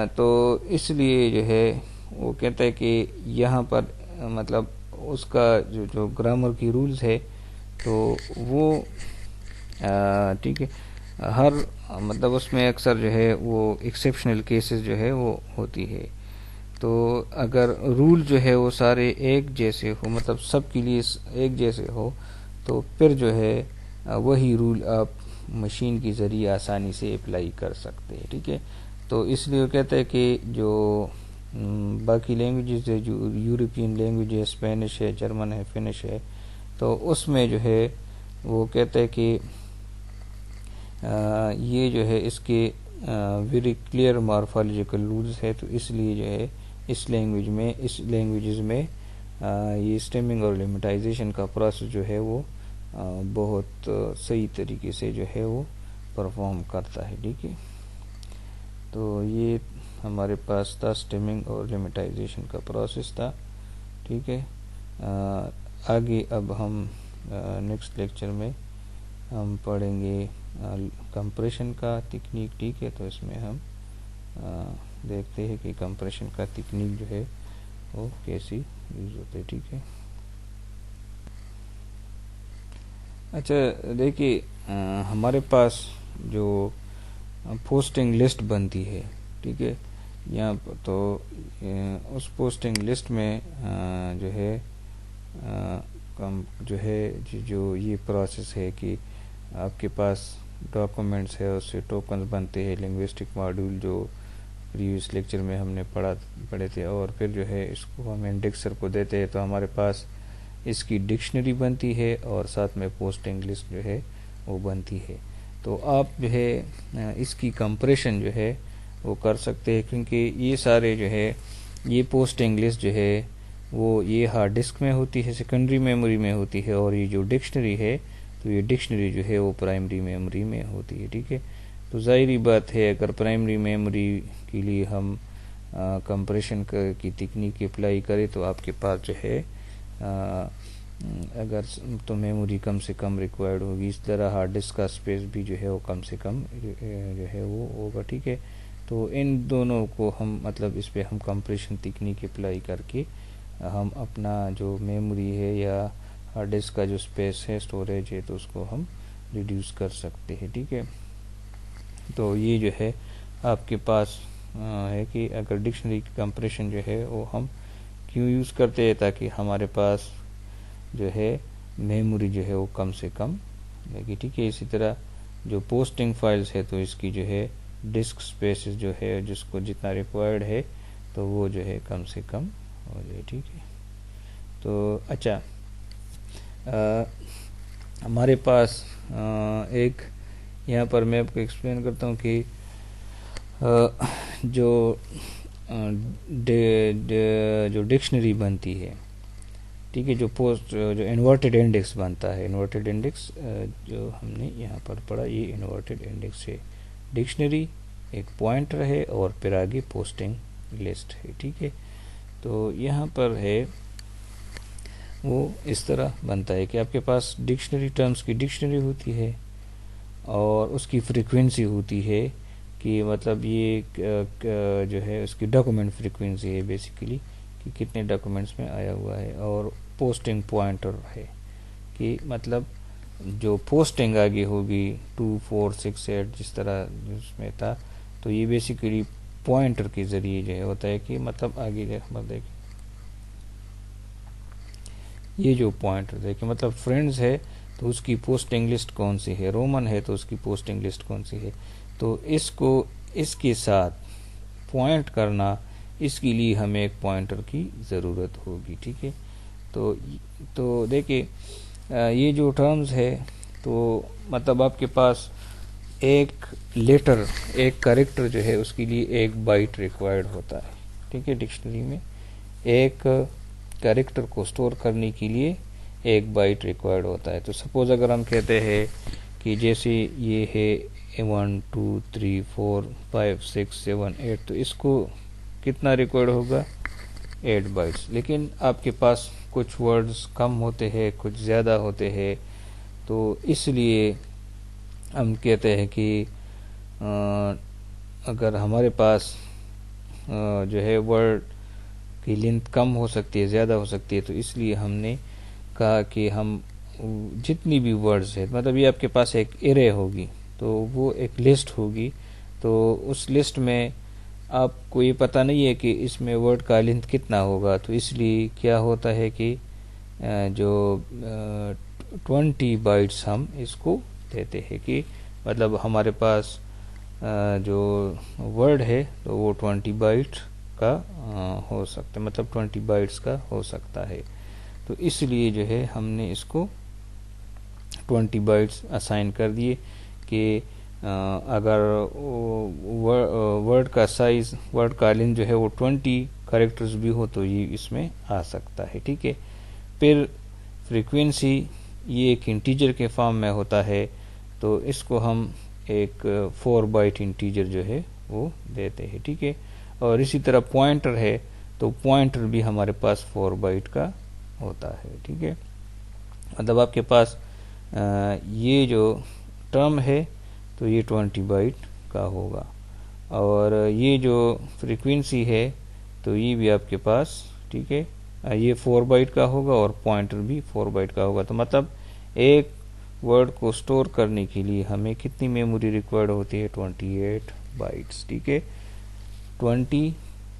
तो इसलिए जो है वो कहता है कि यहाँ पर मतलब उसका जो ग्रामर की रूल्स है तो वो ठीक है, हर मतलब उसमें अक्सर जो है वो एक्सेप्शनल केसेस जो है वो होती है। तो अगर रूल जो है वो सारे एक जैसे हो, मतलब सबके लिए एक जैसे हो, तो फिर जो है वही रूल आप मशीन के ज़रिए आसानी से अप्लाई कर सकते हैं। ठीक है, तो इसलिए वो कहते हैं कि जो बाकी लैंग्वेजेस है, जो यूरोपियन लैंग्वेज है, स्पेनिश है, जर्मन है, फिनिश है, तो उसमें जो है वो कहते हैं कि ये जो है इसके वेरी क्लियर मॉर्फोलॉजिकल रूल्स है, तो इसलिए जो है इस लैंग्वेजेस में ये स्टेमिंग और लिमिटाइजेशन का प्रोसेस जो है वो बहुत सही तरीके से जो है वो परफॉर्म करता है। ठीक है, तो ये हमारे पास था स्टेमिंग और लिमिटाइजेशन का प्रोसेस था। ठीक है, आगे अब हम नेक्स्ट लेक्चर में हम पढ़ेंगे कंप्रेशन का टेक्निक। ठीक है, तो इसमें हम देखते हैं कि कंप्रेशन का टेक्निक जो है वो कैसी यूज़ होता है। ठीक है, अच्छा देखिए, हमारे पास जो पोस्टिंग लिस्ट बनती है, ठीक है, यहाँ पर तो उस पोस्टिंग लिस्ट में जो है जो है जो ये प्रोसेस है कि आपके पास डॉक्यूमेंट्स है, उससे टोकन्स बनते हैं, लिंग्विस्टिक मॉड्यूल जो प्रीवियस लेक्चर में हमने पढ़े थे, और फिर जो है इसको हम इंडेक्सर को देते हैं, तो हमारे पास इसकी डिक्शनरी बनती है और साथ में पोस्टिंग लिस्ट जो है वो बनती है। तो आप जो है इसकी कंप्रेशन जो है वो कर सकते हैं, क्योंकि ये सारे जो है ये पोस्टिंग लिस्ट जो है वो ये हार्ड डिस्क में होती है, सेकेंडरी मेमोरी में होती है, और ये जो डिक्शनरी है तो ये डिक्शनरी जो है वो प्राइमरी मेमोरी में होती है। ठीक है, तो ज़ाहिरी बात है अगर प्राइमरी मेमोरी के लिए हम कंप्रेशन की तकनीक अप्लाई करें तो आपके पास जो है अगर तो मेमोरी कम से कम रिक्वायर्ड होगी, इस तरह हार्ड डिस्क का स्पेस भी जो है वो कम से कम जो है वो होगा। ठीक है, तो इन दोनों को हम मतलब इस पर हम कंप्रेशन तकनीक अप्लाई करके हम अपना जो मेमोरी है या हार्ड डिस्क का जो स्पेस है, स्टोरेज है, तो उसको हम रिड्यूस कर सकते हैं। ठीक है, तो ये जो है आपके पास है कि अगर डिक्शनरी कंप्रेशन जो है वो हम क्यों यूज़ करते हैं, ताकि हमारे पास जो है मेमोरी जो है वो कम से कम लगी। ठीक है, इसी तरह जो पोस्टिंग फाइल्स है तो इसकी जो है डिस्क स्पेसेस जो है जिसको जितना रिक्वायर्ड है तो वो जो है कम से कम हो जाए। ठीक है, तो अच्छा हमारे पास एक यहाँ पर मैं आपको एक्सप्लेन करता हूँ कि जो जो डिक्शनरी बनती है, ठीक है, जो इन्वर्टेड इंडेक्स बनता है, इन्वर्टेड इंडेक्स जो हमने यहाँ पर पढ़ा, ये इन्वर्टेड इंडेक्स है। डिक्शनरी एक पॉइंटर है और फिर आगे पोस्टिंग लिस्ट है। ठीक है, तो यहाँ पर है वो इस तरह बनता है कि आपके पास डिक्शनरी टर्म्स की डिक्शनरी होती है और उसकी फ्रीक्वेंसी होती है कि मतलब ये जो है उसकी डॉक्यूमेंट फ्रीक्वेंसी है बेसिकली कि कितने डॉक्यूमेंट्स में आया हुआ है, और पोस्टिंग पॉइंटर है कि मतलब जो पोस्टिंग आगे होगी 2, 4, 6, 8 जिस तरह उसमें था, तो ये बेसिकली पॉइंटर के ज़रिए जो है होता है कि मतलब आगे देखिए ये जो पॉइंटर देखिए मतलब फ्रेंड्स है तो उसकी पोस्टिंग लिस्ट कौन सी है, रोमन है तो उसकी पोस्टिंग लिस्ट कौन सी है, तो इसको इसके साथ पॉइंट करना, इसके लिए हमें एक पॉइंटर की ज़रूरत होगी। ठीक है, तो देखिए ये जो टर्म्स है तो मतलब आपके पास एक लेटर, एक कैरेक्टर जो है उसके लिए एक बाइट रिक्वायर्ड होता है। ठीक है, डिक्शनरी में एक कैरेक्टर को स्टोर करने के लिए एक बाइट रिक्वायर्ड होता है। तो सपोज अगर हम कहते हैं कि जैसे ये है 1, 2, 3, 4, 5, 6, 7, 8, तो इसको कितना रिक्वायर्ड होगा 8 बाइट्स। लेकिन आपके पास कुछ वर्ड्स कम होते हैं, कुछ ज़्यादा होते हैं, तो इसलिए हम कहते हैं कि अगर हमारे पास जो है वर्ड की लेंथ कम हो सकती है, ज़्यादा हो सकती है, तो इसलिए हमने कहा कि हम जितनी भी वर्ड्स है, मतलब ये आपके पास एक एरे होगी, तो वो एक लिस्ट होगी, तो उस लिस्ट में आपको ये पता नहीं है कि इसमें वर्ड का लेंथ कितना होगा, तो इसलिए क्या होता है कि जो 20 बाइट्स हम इसको देते हैं कि मतलब हमारे पास जो वर्ड है तो वो 20 बाइट का हो सकता है, मतलब 20 बाइट्स का हो सकता है। तो इसलिए जो है हमने इसको 20 बाइट्स असाइन कर दिए कि अगर वर्ड का साइज, वर्ड का लेंथ जो है वो 20 कैरेक्टर्स भी हो तो ये इसमें आ सकता है। ठीक है, फिर फ्रीक्वेंसी ये एक इंटीजर के फॉर्म में होता है, तो इसको हम एक 4 बाइट इंटीजर जो है वो देते हैं। ठीक है, और इसी तरह पॉइंटर है, तो पॉइंटर भी हमारे पास 4 बाइट का होता है। ठीक है, मतलब आपके पास ये जो टर्म है तो ये 20 बाइट का होगा, और ये जो फ्रीक्वेंसी है तो ये भी आपके पास, ठीक है, ये 4 बाइट का होगा और पॉइंटर भी 4 बाइट का होगा। तो मतलब एक वर्ड को स्टोर करने के लिए हमें कितनी मेमोरी रिक्वायर्ड होती है? 28 बाइट्स। ठीक है, 20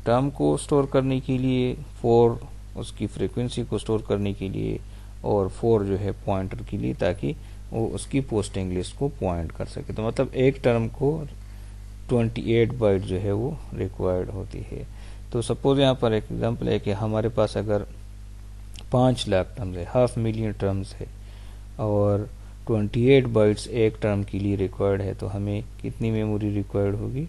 टर्म को स्टोर करने के लिए, 4 उसकी फ्रीक्वेंसी को स्टोर करने के लिए, और 4 जो है पॉइंटर के लिए, ताकि वो उसकी पोस्टिंग लिस्ट को पॉइंट कर सके। तो मतलब एक टर्म को 28 बाइट जो है वो रिक्वायर्ड होती है। तो सपोज यहाँ पर एक एग्जांपल है कि हमारे पास अगर 5 लाख टर्म्स है, 500,000 टर्म्स है, और 28 बाइट्स एक टर्म के लिए रिक्वायर्ड है, तो हमें कितनी मेमोरी रिक्वायर्ड होगी?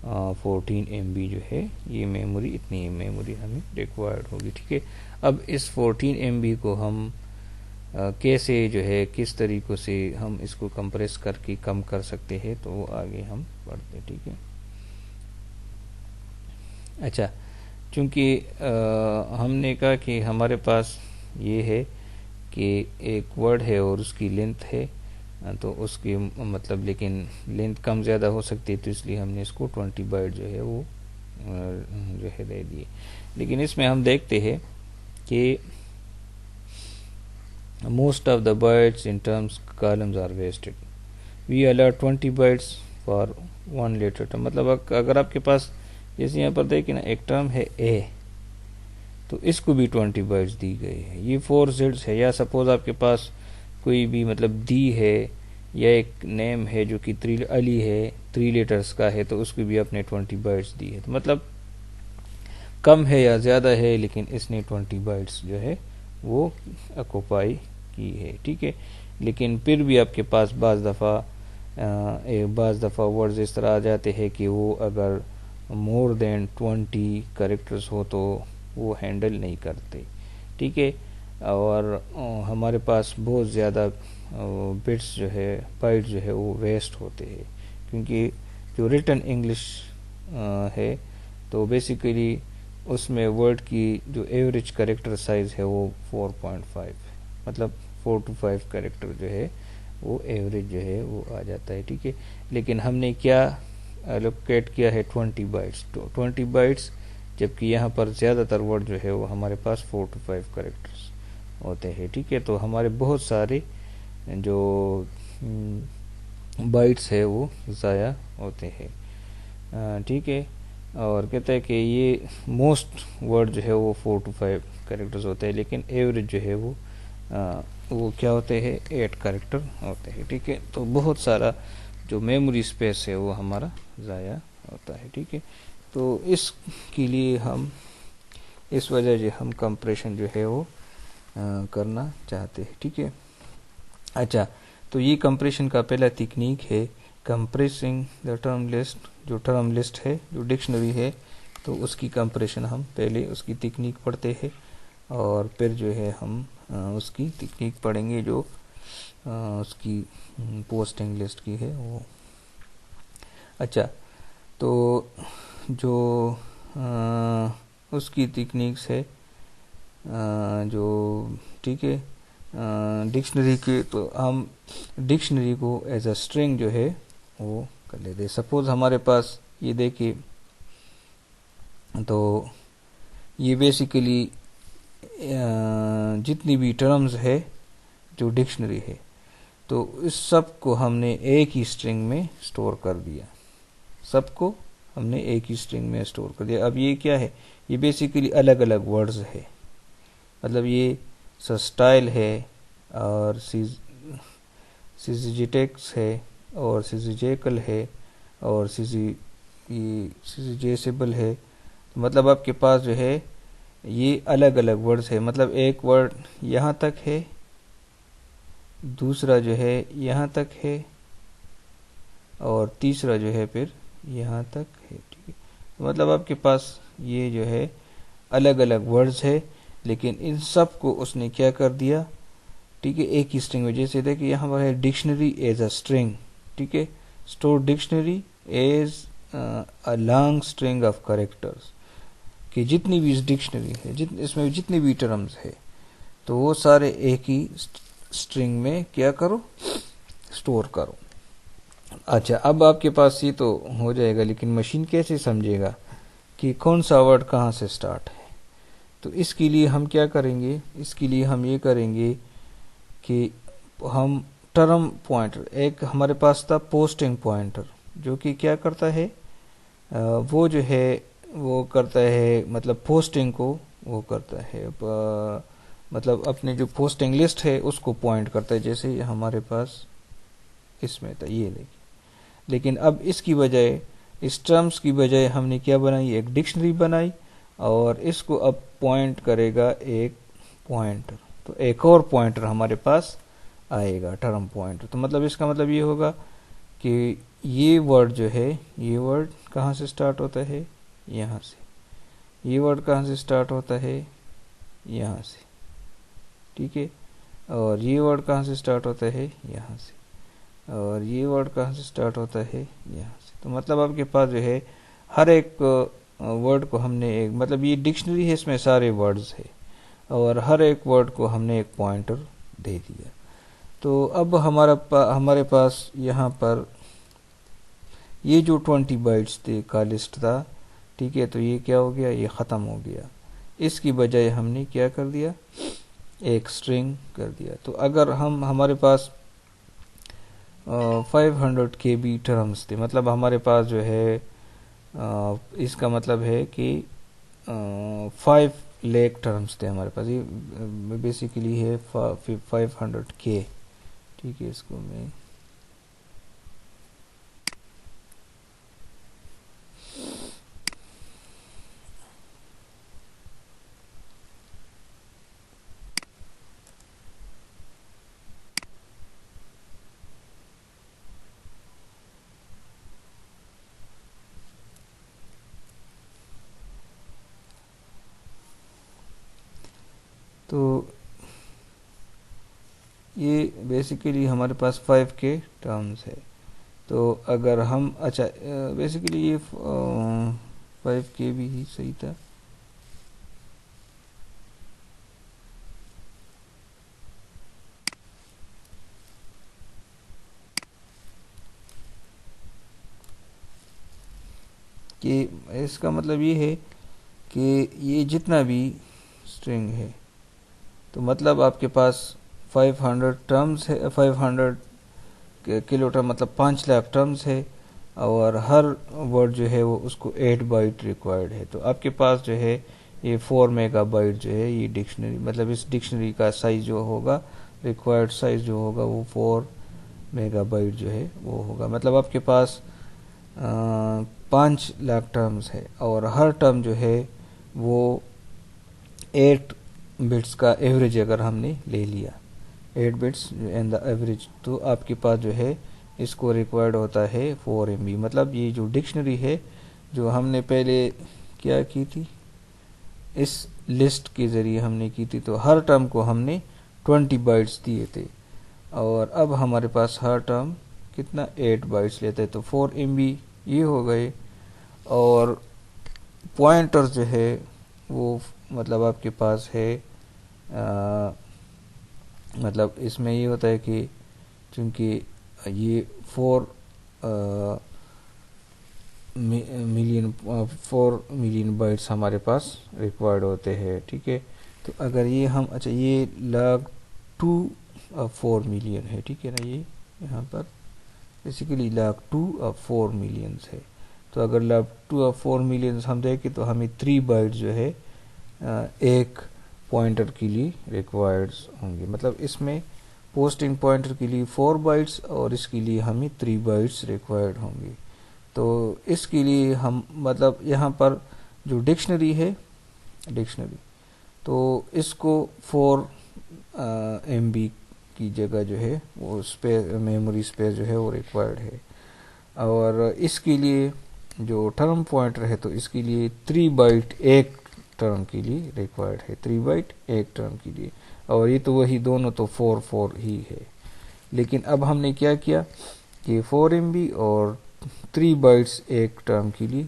14 MB जो है ये मेमोरी, इतनी मेमोरी हमें रिक्वायर्ड होगी। ठीक है, अब इस 14 MB को हम कैसे जो है, किस तरीक़ों से हम इसको कंप्रेस करके कम कर सकते हैं, तो वो आगे हम पढ़ते हैं। ठीक है, अच्छा, चूँकि हमने कहा कि हमारे पास ये है कि एक वर्ड है और उसकी लेंथ है, तो उसकी मतलब लेकिन लेंथ कम ज़्यादा हो सकती है, तो इसलिए हमने इसको 20 बाइट जो है वो जो है दे दिए। लेकिन इसमें हम देखते हैं कि most of the bytes in terms columns are wasted. We allow 20 bytes for one letter term। मतलब अगर आपके पास जैसे यहाँ पर देखिए ना, एक टर्म है ए, तो इसको भी 20 बाइट्स दी गई है। ये 4 जेड्स है, या सपोज आपके पास कोई भी मतलब दी है, या एक नेम है जो कि अली है, 3 लेटर्स का है, तो उसको भी आपने 20 बाइट्स दी है। तो मतलब कम है या ज़्यादा है, लेकिन इसने 20 बाइट्स जो है वो ऑक्युपाई की है। ठीक है, लेकिन फिर भी आपके पास बाज़ दफ़ा वर्ड्स इस तरह आ जाते हैं कि वो अगर मोर देन 20 कैरेक्टर्स हो तो वो हैंडल नहीं करते। ठीक है, और हमारे पास बहुत ज़्यादा बिट्स जो है, बाइट जो है वो वेस्ट होते हैं, क्योंकि जो रिटन इंग्लिश है तो बेसिकली उसमें वर्ड की जो एवरेज कैरेक्टर साइज है वो 4.5, मतलब 4 to 5 कैरेक्टर जो है वो एवरेज जो है वो आ जाता है। ठीक है, लेकिन हमने क्या एलोकेट किया है? 20 बाइट्स, तो 20 बाइट्स, जबकि यहाँ पर ज़्यादातर वर्ड जो है वो हमारे पास 4 to 5 कैरेक्टर्स होते हैं। ठीक है, तो हमारे बहुत सारे जो बाइट्स है वो ज़ाया होते हैं। ठीक है, और कहता है कि ये मोस्ट वर्ड जो है वो 4 to 5 कैरेक्टर्स होते हैं, लेकिन एवरेज जो है वो क्या होते हैं? 8 कैरेक्टर होते हैं। ठीक है, तो बहुत सारा जो मेमोरी स्पेस है वो हमारा ज़ाया होता है। ठीक है, तो इसके लिए हम इस वजह से हम कंप्रेशन जो है वो करना चाहते हैं। ठीक है, अच्छा, तो ये कंप्रेशन का पहला टेक्निक है कंप्रेसिंग द टर्म लिस्ट। जो टर्म लिस्ट है, जो डिक्शनरी है, तो उसकी कंप्रेशन हम पहले उसकी टेक्निक पढ़ते हैं, और फिर जो है हम उसकी टेक्निक पढ़ेंगे जो उसकी पोस्टिंग लिस्ट की है वो। अच्छा, तो जो उसकी टेक्निक्स है जो, ठीक है, डिक्शनरी के, तो हम डिक्शनरी को एज अ स्ट्रिंग जो है वो कर लेते हैं। सपोज हमारे पास ये देखिए, तो ये बेसिकली जितनी भी टर्म्स है जो डिक्शनरी है, तो इस सब को हमने एक ही स्ट्रिंग में स्टोर कर दिया, सबको हमने एक ही स्ट्रिंग में स्टोर कर दिया। अब ये क्या है, ये बेसिकली अलग अलग वर्ड्स है, मतलब ये सस्टाइल है और सिजिजेटेक्स है और सिजिजेकल है और सिजिजेसेबल है। मतलब आपके पास जो है ये अलग अलग वर्ड्स है, मतलब एक वर्ड यहाँ तक है, दूसरा जो है यहाँ तक है और तीसरा जो है फिर यहाँ तक है, ठीक है। मतलब आपके पास ये जो है अलग अलग वर्ड्स है, लेकिन इन सब को उसने क्या कर दिया, ठीक है, एक ही स्ट्रिंग में। जैसे देखिए यहाँ पर है डिक्शनरी एज अ स्ट्रिंग, ठीक है, store dictionary as a long string of characters, कि जितनी भी इस डिक्शनरी है, इसमें जितनी भी टर्म्स है, तो वो सारे एक ही स्ट्रिंग में क्या करो, स्टोर करो। अच्छा, अब आपके पास ये तो हो जाएगा, लेकिन मशीन कैसे समझेगा कि कौन सा वर्ड कहाँ से स्टार्ट है? तो इसके लिए हम क्या करेंगे, इसके लिए हम ये करेंगे कि हम टर्म पॉइंटर, एक हमारे पास था पोस्टिंग पॉइंटर, जो कि क्या करता है, वो जो है वो करता है, मतलब पोस्टिंग को वो करता है, मतलब अपने जो पोस्टिंग लिस्ट है उसको पॉइंट करता है, जैसे हमारे पास इसमें था ये। लेकिन अब इसकी बजाय, इस टर्म्स की बजाय हमने क्या बनाई, एक डिक्शनरी बनाई, और इसको अब पॉइंट करेगा एक पॉइंटर, तो एक और पॉइंटर हमारे पास आएगा, टर्म पॉइंटर। तो मतलब इसका मतलब ये होगा कि ये वर्ड जो है, ये वर्ड कहाँ से स्टार्ट होता है, यहाँ से। ये वर्ड कहाँ से स्टार्ट होता है, यहाँ से, ठीक है। और ये वर्ड कहाँ से स्टार्ट होता है, यहाँ से। और ये वर्ड कहाँ से स्टार्ट होता है, यहाँ से। तो मतलब आपके पास जो है हर एक वर्ड को हमने एक, मतलब ये डिक्शनरी है, इसमें सारे वर्ड्स है, और हर एक वर्ड को हमने एक पॉइंटर दे दिया। तो अब हमारे पास यहाँ पर ये जो 20 बाइट्स थे का लिस्ट था, ठीक है, तो ये क्या हो गया, ये ख़त्म हो गया। इसकी बजाय हमने क्या कर दिया, एक स्ट्रिंग कर दिया। तो अगर हमारे पास 500 KB टर्म्स थे, मतलब हमारे पास जो है इसका मतलब है कि 5 लाख टर्म्स थे हमारे पास। ये बेसिकली है 500K, ठीक है। इसको मैं तो ये बेसिकली हमारे पास 5K टर्म्स है। तो अगर हम, अच्छा, बेसिकली ये 5K भी ही सही था। कि इसका मतलब ये है कि ये जितना भी स्ट्रिंग है, तो मतलब आपके पास 500 टर्म्स है, 500 किलो टर्म, मतलब 5 लाख टर्म्स है, और हर वर्ड जो है वो उसको 8 बाइट रिक्वायर्ड है। तो आपके पास जो है ये 4 मेगाबाइट जो है ये डिक्शनरी, मतलब इस डिक्शनरी का साइज जो होगा, रिक्वायर्ड साइज जो होगा वो 4 मेगाबाइट जो है वो होगा। मतलब आपके पास 5 लाख टर्म्स है, और हर टर्म जो है वो 8 बिट्स का एवरेज अगर हमने ले लिया, 8 बिट्स एंड द एवरेज, तो आपके पास जो है इसको रिक्वायर्ड होता है 4 MB। मतलब ये जो डिक्शनरी है जो हमने पहले क्या की थी, इस लिस्ट के ज़रिए हमने की थी, तो हर टर्म को हमने 20 बाइट्स दिए थे, और अब हमारे पास हर टर्म कितना, 8 बाइट्स लेते हैं, तो 4 MB ये हो गए। और पॉइंटर जो है वो मतलब आपके पास है, मतलब इसमें ये होता है कि चूंकि ये 4 मिलियन 4 मिलियन बाइट्स हमारे पास रिक्वायर्ड होते हैं, ठीक है। तो अगर ये हम, अच्छा ये log 2 of 4 मिलियन है, ठीक है ना, ये यहाँ पर बेसिकली log 2 of 4 मिलियंस है। तो अगर log 2 of 4 मिलियंस हम देखें तो हमें 3 बाइट जो है एक पॉइंटर के लिए रिक्वायर्ड होंगे। मतलब इसमें पोस्टिंग पॉइंटर के लिए 4 बाइट्स और इसके लिए हमें 3 बाइट्स रिक्वायर्ड होंगे। तो इसके लिए हम, मतलब यहाँ पर जो डिक्शनरी है, डिक्शनरी, तो इसको 4 MB की जगह जो है वो स्पेस, मेमोरी स्पेस जो है वो रिक्वायर्ड है। और इसके लिए जो टर्म पॉइंटर है तो इसके लिए 3 बाइट एक टर्म के लिए रिक्वायर्ड है, 3 बाइट एक टर्म के लिए। और ये तो वही दोनों तो 4 ही है। लेकिन अब हमने क्या किया कि 4 MB और 3 बाइट्स एक टर्म के लिए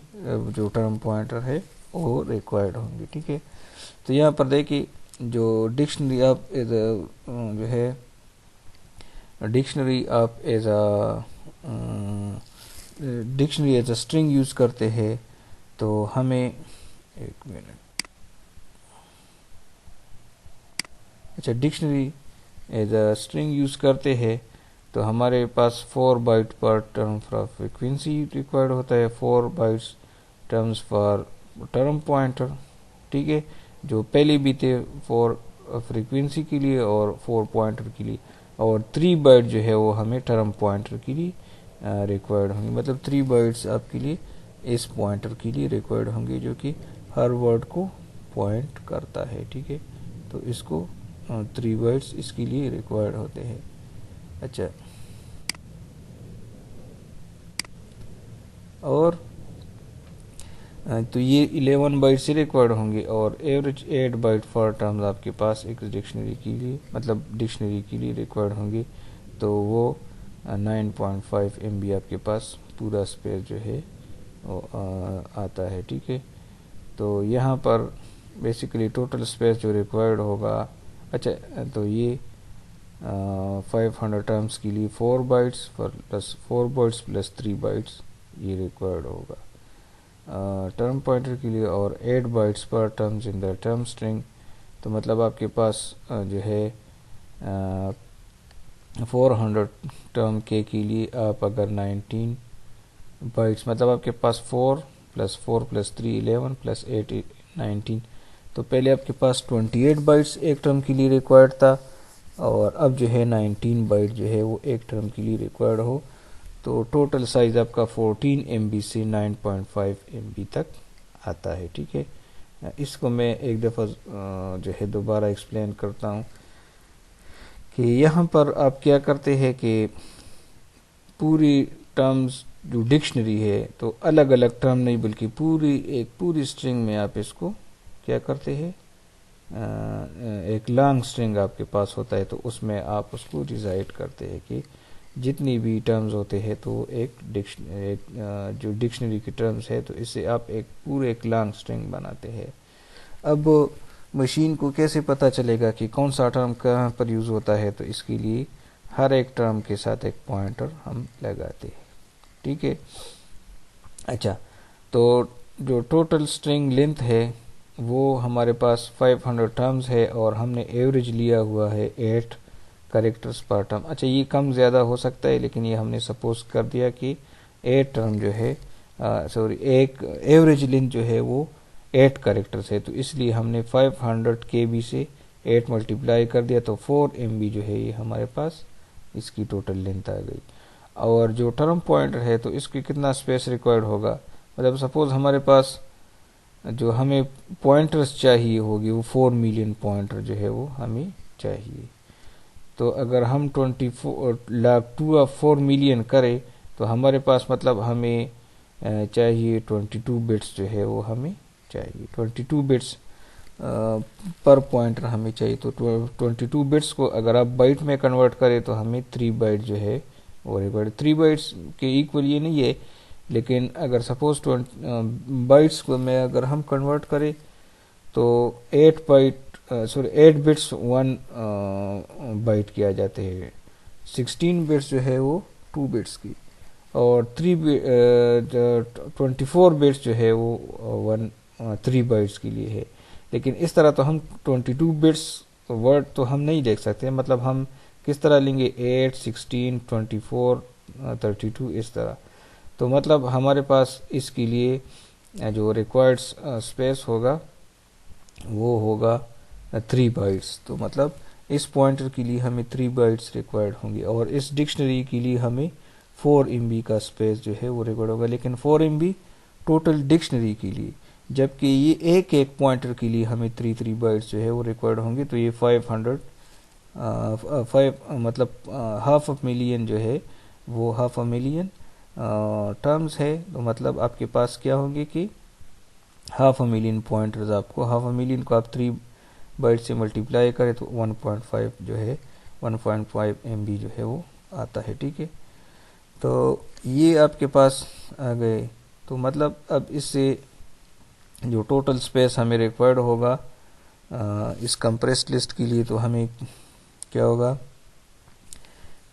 जो टर्म पॉइंटर है वो रिक्वायर्ड होंगे, ठीक है। तो यहाँ पर देखिए जो डिक्शनरी आप जो है डिक्शनरी आप as dictionary as a string use करते हैं, तो हमें, एक मिनट, अच्छा dictionary as a string use करते हैं तो हमारे पास 4 बाइट पर टर्म फॉर फ्रीक्वेंसी रिक्वायर्ड होता है, 4 bytes terms for term pointer, ठीक है। जो पहले भी थे 4 फ्रीक्वेंसी के लिए और 4 पॉइंटर के लिए, और 3 बाइट जो है वो हमें टर्म पॉइंटर के लिए रिक्वायर्ड होंगे। मतलब 3 बाइट्स आपके लिए इस पॉइंटर के लिए रिक्वायर्ड होंगे जो कि हर वर्ड को पॉइंट करता है, ठीक है। तो इसको 3 बाइट्स इसके लिए रिक्वायर्ड होते हैं। अच्छा, और तो ये 11 बाइट से रिक्वायर्ड होंगे और एवरेज 8 बाइट फॉर टर्म्स आपके पास एक डिक्शनरी के लिए, मतलब डिक्शनरी के लिए रिक्वायर्ड होंगे। तो वो 9.5 MB आपके पास पूरा स्पेस जो है वो आता है, ठीक है। तो यहाँ पर बेसिकली टोटल स्पेस जो रिक्वायर्ड होगा, अच्छा तो ये 500 टर्म्स के लिए 4 bytes plus 4 bytes plus 3 bytes ये रिक्वायर्ड होगा टर्म पॉइंटर के लिए, और 8 बाइट्स पर terms in the term string. तो मतलब आपके पास जो है 400 टर्म के लिए आप अगर 19 बाइट्स, मतलब आपके पास 4 प्लस 4 प्लस 3 11 प्लस 8 19, तो पहले आपके पास 28 बाइट्स एक टर्म के लिए रिक्वायर्ड था, और अब जो है 19 बाइट जो है वो एक टर्म के लिए रिक्वायर्ड हो। तो टोटल साइज आपका 14 MB से 9.5 MB तक आता है, ठीक है। इसको मैं एक दफ़ा जो है दोबारा एक्सप्लेन करता हूँ कि यहाँ पर आप क्या करते हैं कि पूरी टर्म्स जो डिक्शनरी है, तो अलग अलग टर्म नहीं बल्कि पूरी स्ट्रिंग में आप इसको क्या करते हैं, एक लॉन्ग स्ट्रिंग आपके पास होता है, तो उसमें आप उसको रिसाइड करते हैं कि जितनी भी टर्म्स होते हैं तो एक जो डिक्शनरी की टर्म्स है तो इससे आप एक लॉन्ग स्ट्रिंग बनाते हैं। अब मशीन को कैसे पता चलेगा कि कौन सा टर्म कहाँ पर यूज़ होता है, तो इसके लिए हर एक टर्म के साथ एक पॉइंटर हम लगाते हैं, ठीक है। अच्छा, तो जो टोटल स्ट्रिंग लेंथ है वो हमारे पास 500 टर्म्स है और हमने एवरेज लिया हुआ है 8 कैरेक्टर्स पर टर्म। अच्छा, ये कम ज़्यादा हो सकता है लेकिन ये हमने सपोज कर दिया कि 8 टर्म जो है एक एवरेज लेंथ जो है वो 8 कैरेक्टर्स है, तो इसलिए हमने 500 KB से 8 मल्टीप्लाई कर दिया, तो 4 MB जो है ये हमारे पास इसकी टोटल लेंथ आ गई। और जो टर्म पॉइंटर है तो इसकी कितना स्पेस रिक्वायर्ड होगा, मतलब सपोज हमारे पास जो हमें पॉइंटर्स चाहिए होगी वो 4 मिलियन पॉइंटर जो है वो हमें चाहिए। तो अगर हम 4 मिलियन करें तो हमारे पास, मतलब हमें चाहिए 22 बिट्स जो है वो हमें चाहिए, 22 बिट्स पर पॉइंटर हमें चाहिए। तो 22 बिट्स को अगर आप बाइट में कन्वर्ट करें तो हमें 3 बाइट जो है वो रिक्वायर्ड। 3 बाइट्स के इक्वल ये नहीं है, लेकिन अगर सपोज बाइट्स को में अगर हम कन्वर्ट करें तो 8 बिट्स 1 बाइट किया जाते हैं, 16 बिट्स जो है वो 2 बिट्स की, और 24 बिट्स जो है वो 3 बाइट्स के लिए है। लेकिन इस तरह तो हम 22 बिट्स वर्ड तो हम नहीं देख सकते, मतलब हम किस तरह लेंगे 8, 16, 24, 32 इस तरह। तो मतलब हमारे पास इसके लिए जो रिक्वायर्ड स्पेस होगा वो होगा 3 बाइट्स। तो मतलब इस पॉइंटर के लिए हमें 3 बाइट्स रिक्वायर्ड होंगे और इस डिक्शनरी के लिए हमें 4 MB का स्पेस जो है वो रिक्वायर्ड होगा, लेकिन 4 MB टोटल डिक्शनरी के लिए, जबकि ये एक एक पॉइंटर के लिए हमें 3 बाइट्स जो है वो रिक्वायर्ड होंगे। तो ये 500 मतलब हाफ अ मिलियन जो है वो हाफ अ मिलियन टर्म्स है। तो मतलब आपके पास क्या होंगे कि हाफ अ मिलियन पॉइंटर्स, आपको हाफ अ मिलियन को आप 3 बाइट से मल्टीप्लाई करें तो 1.5 जो है 1.5 MB जो है वो आता है। ठीक है, तो ये आपके पास आ गए। तो मतलब अब इससे जो टोटल स्पेस हमें रिक्वायर्ड होगा इस कंप्रेस्ड लिस्ट के लिए, तो हमें क्या होगा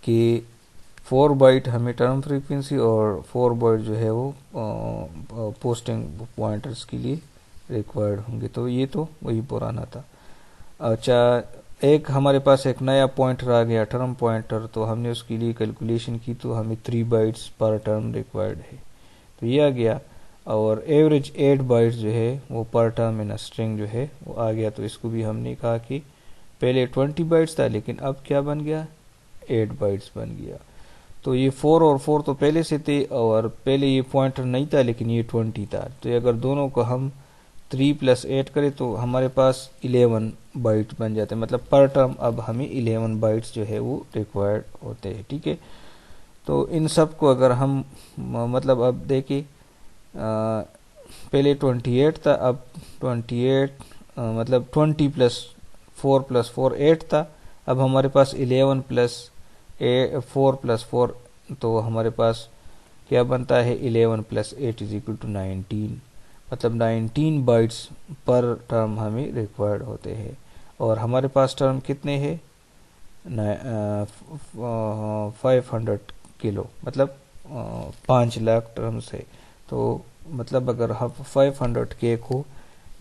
कि 4 बाइट हमें टर्म फ्रीक्वेंसी और 4 बाइट जो है वो पोस्टिंग पॉइंटर्स के लिए रिक्वायर्ड होंगे। तो ये तो वही पुराना था। अच्छा, एक हमारे पास एक नया पॉइंटर आ गया टर्म पॉइंटर, तो हमने उसके लिए कैलकुलेशन की तो हमें 3 बाइट्स पर टर्म रिक्वायर्ड है, तो ये आ गया। और एवरेज 8 बाइट्स जो है वो पर टर्म इन स्ट्रिंग जो है वो आ गया। तो इसको भी हमने कहा कि पहले 20 बाइट्स था, लेकिन अब क्या बन गया 8 बाइट्स बन गया। तो ये 4 और 4 तो पहले से थे, और पहले ये पॉइंटर नहीं था लेकिन ये 20 था। तो अगर दोनों को हम 3 + 8 करें तो हमारे पास 11 बाइट बन जाते हैं, मतलब पर टर्म अब हमें 11 बाइट्स जो है वो रिक्वायर्ड होते हैं। ठीक है, तो इन सब को अगर हम मतलब अब देखें पहले 28 था, अब 28 मतलब 20 + 4 + 4 8 था। अब हमारे पास 11 + 4 + 4, तो हमारे पास क्या बनता है 11 + 8 = 19, मतलब 19 बाइट्स पर टर्म हमें रिक्वायर्ड होते हैं। और हमारे पास टर्म कितने हैं 500 किलो, मतलब 5 लाख टर्म्स है। तो मतलब अगर हम 500K को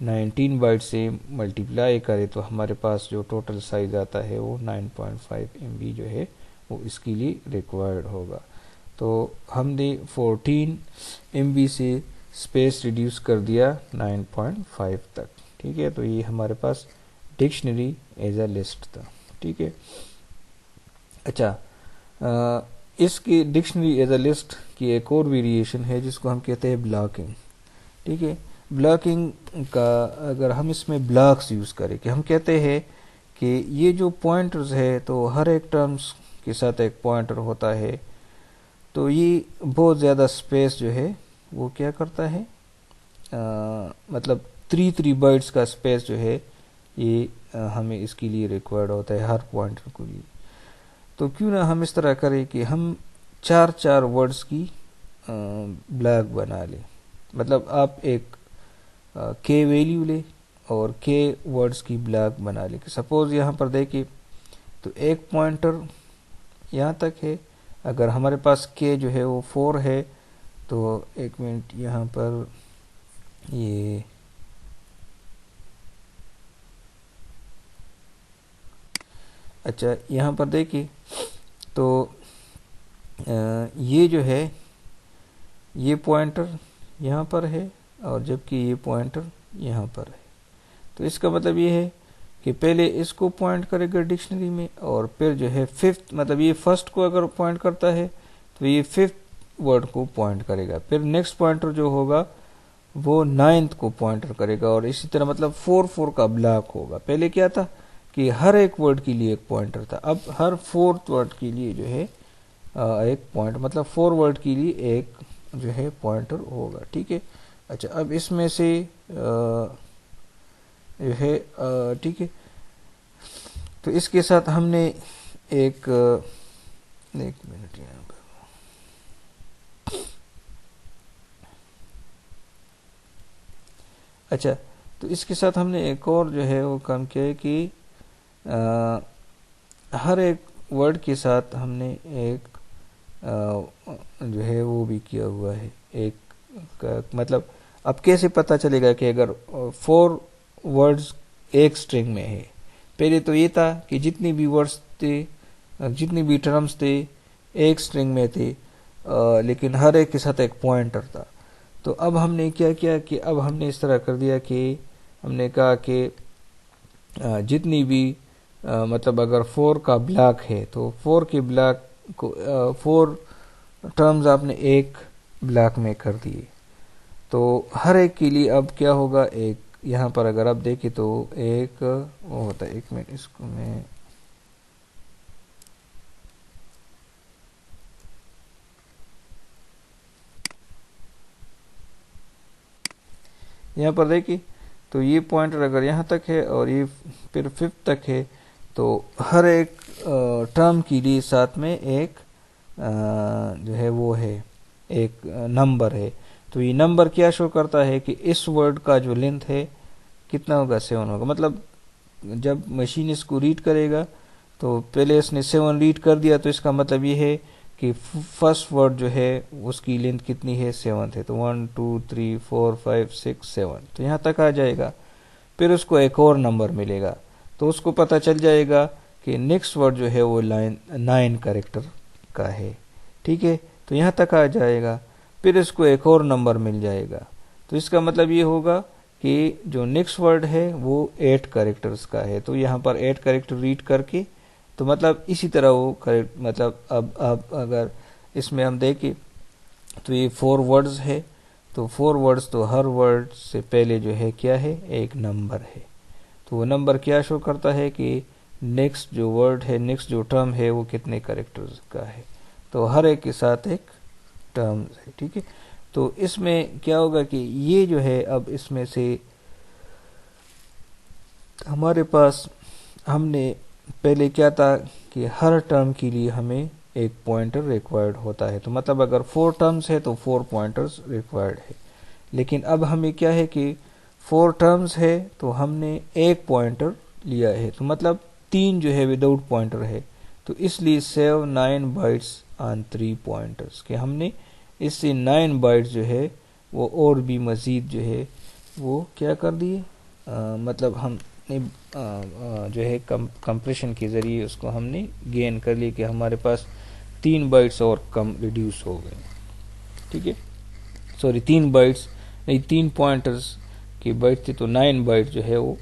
19 बाइट से मल्टीप्लाई करें तो हमारे पास जो टोटल साइज आता है वो 9.5 MB जो है वो इसके लिए रिक्वायर्ड होगा। तो हमने 14 MB से स्पेस रिड्यूस कर दिया 9.5 तक। ठीक है, तो ये हमारे पास डिक्शनरी एज अ लिस्ट था। ठीक है, अच्छा, इसकी डिक्शनरी एज अ लिस्ट की एक और वेरिएशन है जिसको हम कहते हैं ब्लॉकिंग। ठीक है, ब्लॉकिंग का अगर हम इसमें ब्लॉक्स यूज़ करें कि हम कहते हैं कि ये जो पॉइंटर्स है तो हर एक टर्म्स के साथ एक पॉइंटर होता है, तो ये बहुत ज़्यादा स्पेस जो है वो क्या करता है मतलब 3 बाइट्स का स्पेस जो है ये हमें इसके लिए रिक्वायर्ड होता है हर पॉइंटर के लिए। तो क्यों ना हम इस तरह करें कि हम 4 वर्ड्स की ब्लॉक बना लें, मतलब आप एक के वैल्यू ले और के वर्ड्स की ब्लॉक बना ले। सपोज यहाँ पर देखिए तो एक पॉइंटर यहाँ तक है, अगर हमारे पास के जो है वो 4 है, तो एक मिनट यहाँ पर ये अच्छा यहाँ पर देखिए तो ये जो है ये पॉइंटर यहाँ पर है और जबकि ये पॉइंटर यहाँ पर है। तो इसका मतलब ये है कि पहले इसको पॉइंट करेगा डिक्शनरी में और फिर जो है फिफ्थ, मतलब ये फर्स्ट को अगर पॉइंट करता है तो ये फिफ्थ वर्ड को पॉइंट करेगा, फिर नेक्स्ट पॉइंटर जो होगा वो 9th को पॉइंटर करेगा और इसी तरह मतलब 4 का ब्लॉक होगा। पहले क्या था कि हर एक वर्ड के लिए एक पॉइंटर था, अब हर 4th वर्ड के लिए जो है एक पॉइंट, मतलब 4 वर्ड के लिए एक जो है पॉइंटर होगा। ठीक है, अच्छा अब इसमें से जो है ठीक है, तो इसके साथ हमने एक मिनट यहाँ पर अच्छा, तो इसके साथ हमने एक और जो है वो काम किया है कि हर एक वर्ड के साथ हमने एक जो है वो भी किया हुआ है एक मतलब अब कैसे पता चलेगा कि अगर 4 वर्ड्स एक स्ट्रिंग में है। पहले तो ये था कि जितनी भी वर्ड्स थे, जितनी भी टर्म्स थे एक स्ट्रिंग में थे, लेकिन हर एक के साथ एक पॉइंटर था। तो अब हमने क्या किया कि अब हमने इस तरह कर दिया कि हमने कहा कि जितनी भी मतलब अगर 4 का ब्लॉक है तो 4 के ब्लॉक को 4 टर्म्स आपने एक ब्लॉक में कर दिए। तो हर एक के लिए अब क्या होगा, एक यहाँ पर अगर आप देखें तो एक वो होता है, 1 मिनट इसको मैं यहाँ पर देखिए तो ये पॉइंटर अगर यहाँ तक है और ये फिर 5 तक है, तो हर एक टर्म के लिए साथ में एक जो है वो है एक नंबर है। तो ये नंबर क्या शो करता है कि इस वर्ड का जो लेंथ है कितना होगा, 7 होगा। मतलब जब मशीन इसको रीड करेगा तो पहले इसने 7 रीड कर दिया, तो इसका मतलब ये है कि फर्स्ट वर्ड जो है उसकी लेंथ कितनी है, 7 है। तो 1 2 3 4 5 6 7 तो यहाँ तक आ जाएगा। फिर उसको एक और नंबर मिलेगा तो उसको पता चल जाएगा कि नेक्स्ट वर्ड जो है वो 9 कैरेक्टर का है। ठीक है, तो यहाँ तक आ जाएगा। फिर इसको एक और नंबर मिल जाएगा, तो इसका मतलब ये होगा कि जो नेक्स्ट वर्ड है वो 8 कैरेक्टर्स का है। तो यहाँ पर 8 कैरेक्टर रीड करके, तो मतलब इसी तरह वो करेक्ट, मतलब अब अगर इसमें हम देखें तो ये 4 वर्ड्स है, तो 4 वर्ड्स तो हर वर्ड से पहले जो है क्या है, एक नंबर है। तो वो नंबर क्या शो करता है कि नेक्स्ट जो वर्ड है, नेक्स्ट जो टर्म है वो कितने कैरेक्टर्स का है। तो हर एक के साथ एक टर्म है। ठीक है, तो इसमें क्या होगा कि ये जो है अब इसमें से हमारे पास हमने पहले क्या था कि हर टर्म के लिए हमें एक पॉइंटर रिक्वायर्ड होता है। तो मतलब अगर 4 टर्म्स है तो 4 पॉइंटर्स रिक्वायर्ड है। लेकिन अब हमें क्या है कि 4 टर्म्स है तो हमने एक पॉइंटर लिया है, तो मतलब 3 जो है विदाउट पॉइंटर है। तो इसलिए सेव 9 बाइट्स ऑन 3 पॉइंटर्स, कि हमने इससे 9 बाइट्स जो है वो और भी मज़ीद जो है वो क्या कर दिए, मतलब हमने जो है कंप्रेशन के ज़रिए उसको हमने गेन कर लिया कि हमारे पास 3 बाइट्स और कम रिड्यूस हो गए। ठीक है, सॉरी 3 बाइट्स नहीं, 3 पॉइंटर्स की बाइट थी, तो 9 बाइट जो है वो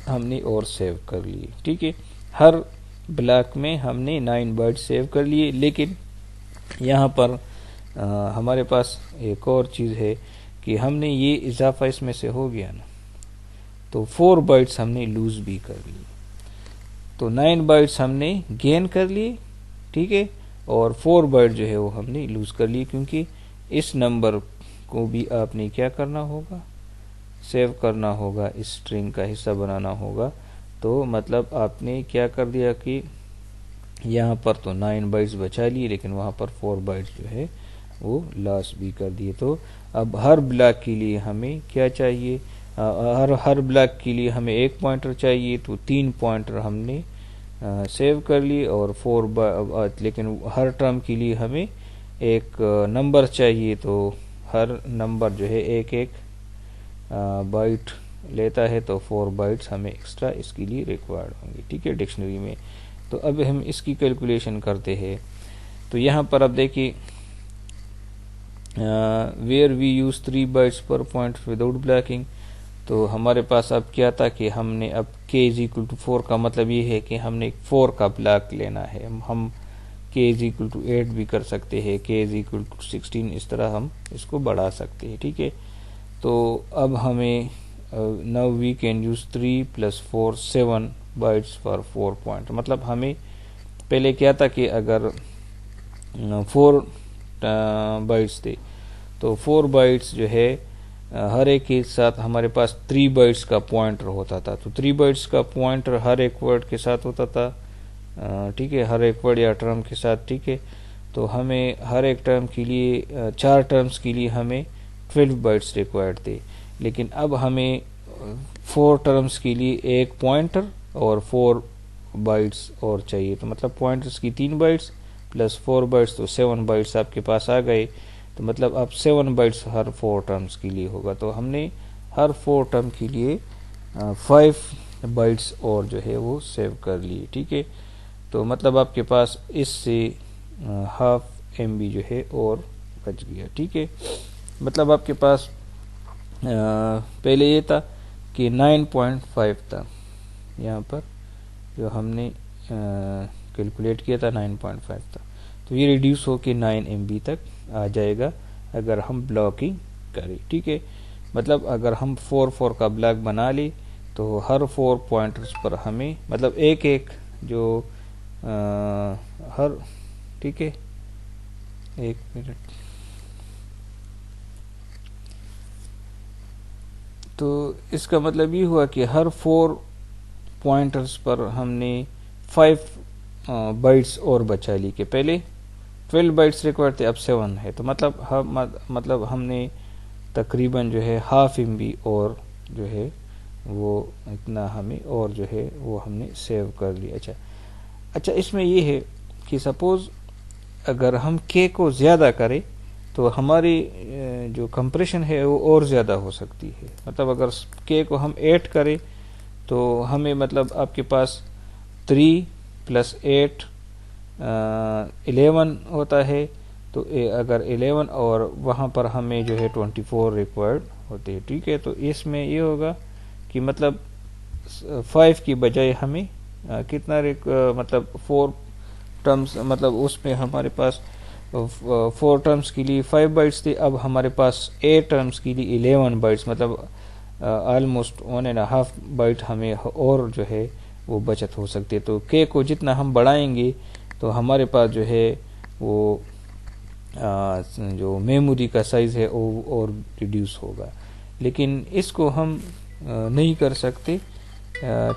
हमने और सेव कर लिए। ठीक है, हर ब्लॉक में हमने 9 बाइट सेव कर लिए। लेकिन यहाँ पर हमारे पास एक और चीज़ है कि हमने ये इजाफा इसमें से हो गया ना, तो 4 बाइट्स हमने लूज भी कर लिए। तो 9 बाइट्स हमने गेन कर लिए, ठीक है, और 4 बाइट जो है वो हमने लूज कर लिए, क्योंकि इस नंबर को भी आपने क्या करना होगा, सेव करना होगा, इस स्ट्रिंग का हिस्सा बनाना होगा। तो मतलब आपने क्या कर दिया कि यहाँ पर तो 9 बाइट्स बचा लिए, लेकिन वहाँ पर 4 बाइट्स जो है वो लॉस भी कर दिए। तो अब हर ब्लॉक के लिए हमें क्या चाहिए, हर ब्लॉक के लिए हमें एक पॉइंटर चाहिए, तो 3 पॉइंटर हमने सेव कर लिए, और 4 लेकिन हर टर्म के लिए हमें एक नंबर चाहिए, तो हर नंबर जो है एक एक बाइट लेता है, तो 4 बाइट्स हमें एक्स्ट्रा इसके लिए रिक्वायर्ड होंगे। ठीक है, डिक्शनरी में। तो अब हम इसकी कैलकुलेशन करते हैं। तो यहाँ पर अब देखिए वेयर वी यूज 3 बाइट्स पर पॉइंट विदाउट ब्लॉकिंग। तो हमारे पास अब क्या था कि हमने अब k इज इक्वल टू 4 का मतलब ये है कि हमने 4 का ब्लॉक लेना है। हम k इज इक्वल टू 8 भी कर सकते हैं, k इज इक्वल टू 16, इस तरह हम इसको बढ़ा सकते हैं। ठीक है, तो अब हमें now we can use 3 + 4 7 bytes for 4 point. मतलब हमें पहले क्या था कि अगर 4 बाइट्स थे तो 4 बाइट्स जो है हर एक के साथ हमारे पास 3 बाइट्स का पॉइंटर होता था। तो 3 बाइट्स का पॉइंटर हर एक वर्ड के साथ होता था। ठीक है, हर एक वर्ड या टर्म के साथ। ठीक है, तो हमें हर एक टर्म के लिए 4 टर्म्स के लिए हमें 12 बाइट्स रिक्वायर्ड थे। लेकिन अब हमें 4 टर्म्स के लिए एक पॉइंटर और 4 बाइट्स और चाहिए। तो मतलब पॉइंटर्स की 3 बाइट्स प्लस 4 बाइट्स तो 7 बाइट्स आपके पास आ गए। तो मतलब अब 7 बाइट्स हर 4 टर्म्स के लिए होगा। तो हमने हर 4 टर्म के लिए 5 बाइट्स और जो है वो सेव कर लिए। ठीक है, तो मतलब आपके पास इससे हाफ MB जो है और बच गया। ठीक है, मतलब आपके पास पहले ये था कि 9.5 था, यहाँ पर जो हमने कैलकुलेट किया था 9.5 था, तो ये रिड्यूस होके 9 MB तक आ जाएगा अगर हम ब्लॉकिंग करें। ठीक है, मतलब अगर हम 4 का ब्लॉक बना ली तो हर 4 पॉइंटर्स पर हमें मतलब एक एक जो हर, ठीक है, एक मिनट, तो इसका मतलब ये हुआ कि हर 4 पॉइंटर्स पर हमने 5 बाइट्स और बचा ली। कि पहले 12 बाइट्स रिक्वायर्ड थे, अब 7 है, तो मतलब हमने तकरीबन जो है हाफ MB और जो है वो इतना हमें और जो है वो हमने सेव कर लिया। अच्छा, इसमें ये है कि सपोज अगर हम K को ज़्यादा करें तो हमारी जो कंप्रेशन है वो और ज़्यादा हो सकती है। मतलब अगर K को हम 8 करें तो हमें मतलब आपके पास 3 + 8 11 होता है। तो अगर 11 और वहाँ पर हमें जो है 24 रिक्वायर्ड होते हैं। ठीक है, तो इसमें ये होगा कि मतलब 5 की बजाय हमें कितना मतलब 4 टर्म्स, मतलब उसमें हमारे पास 4 टर्म्स के लिए 5 बाइट्स थे, अब हमारे पास 8 टर्म्स के लिए 11 बाइट्स, मतलब ऑलमोस्ट 1.5 बाइट हमें और जो है वो बचत हो सकती है। तो K को जितना हम बढ़ाएंगे तो हमारे पास जो है वो जो मेमोरी का साइज़ है वो और रिड्यूस होगा, लेकिन इसको हम नहीं कर सकते।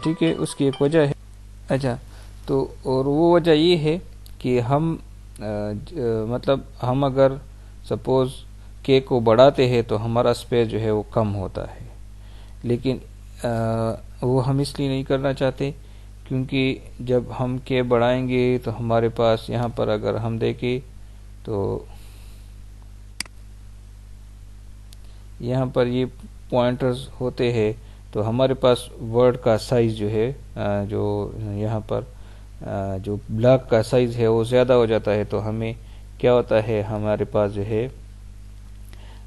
ठीक है, उसकी एक वजह है। अच्छा, तो और वो वजह ये है कि हम मतलब हम अगर सपोज़ K को बढ़ाते हैं तो हमारा स्पेस जो है वो कम होता है, लेकिन वो हम इसलिए नहीं करना चाहते क्योंकि जब हम K बढ़ाएंगे तो हमारे पास यहाँ पर अगर हम देखें तो यहाँ पर ये पॉइंटर्स होते हैं, तो हमारे पास वर्ड का साइज़ जो है जो यहाँ पर जो ब्लॉक का साइज़ है वो ज़्यादा हो जाता है। तो हमें क्या होता है, हमारे पास जो है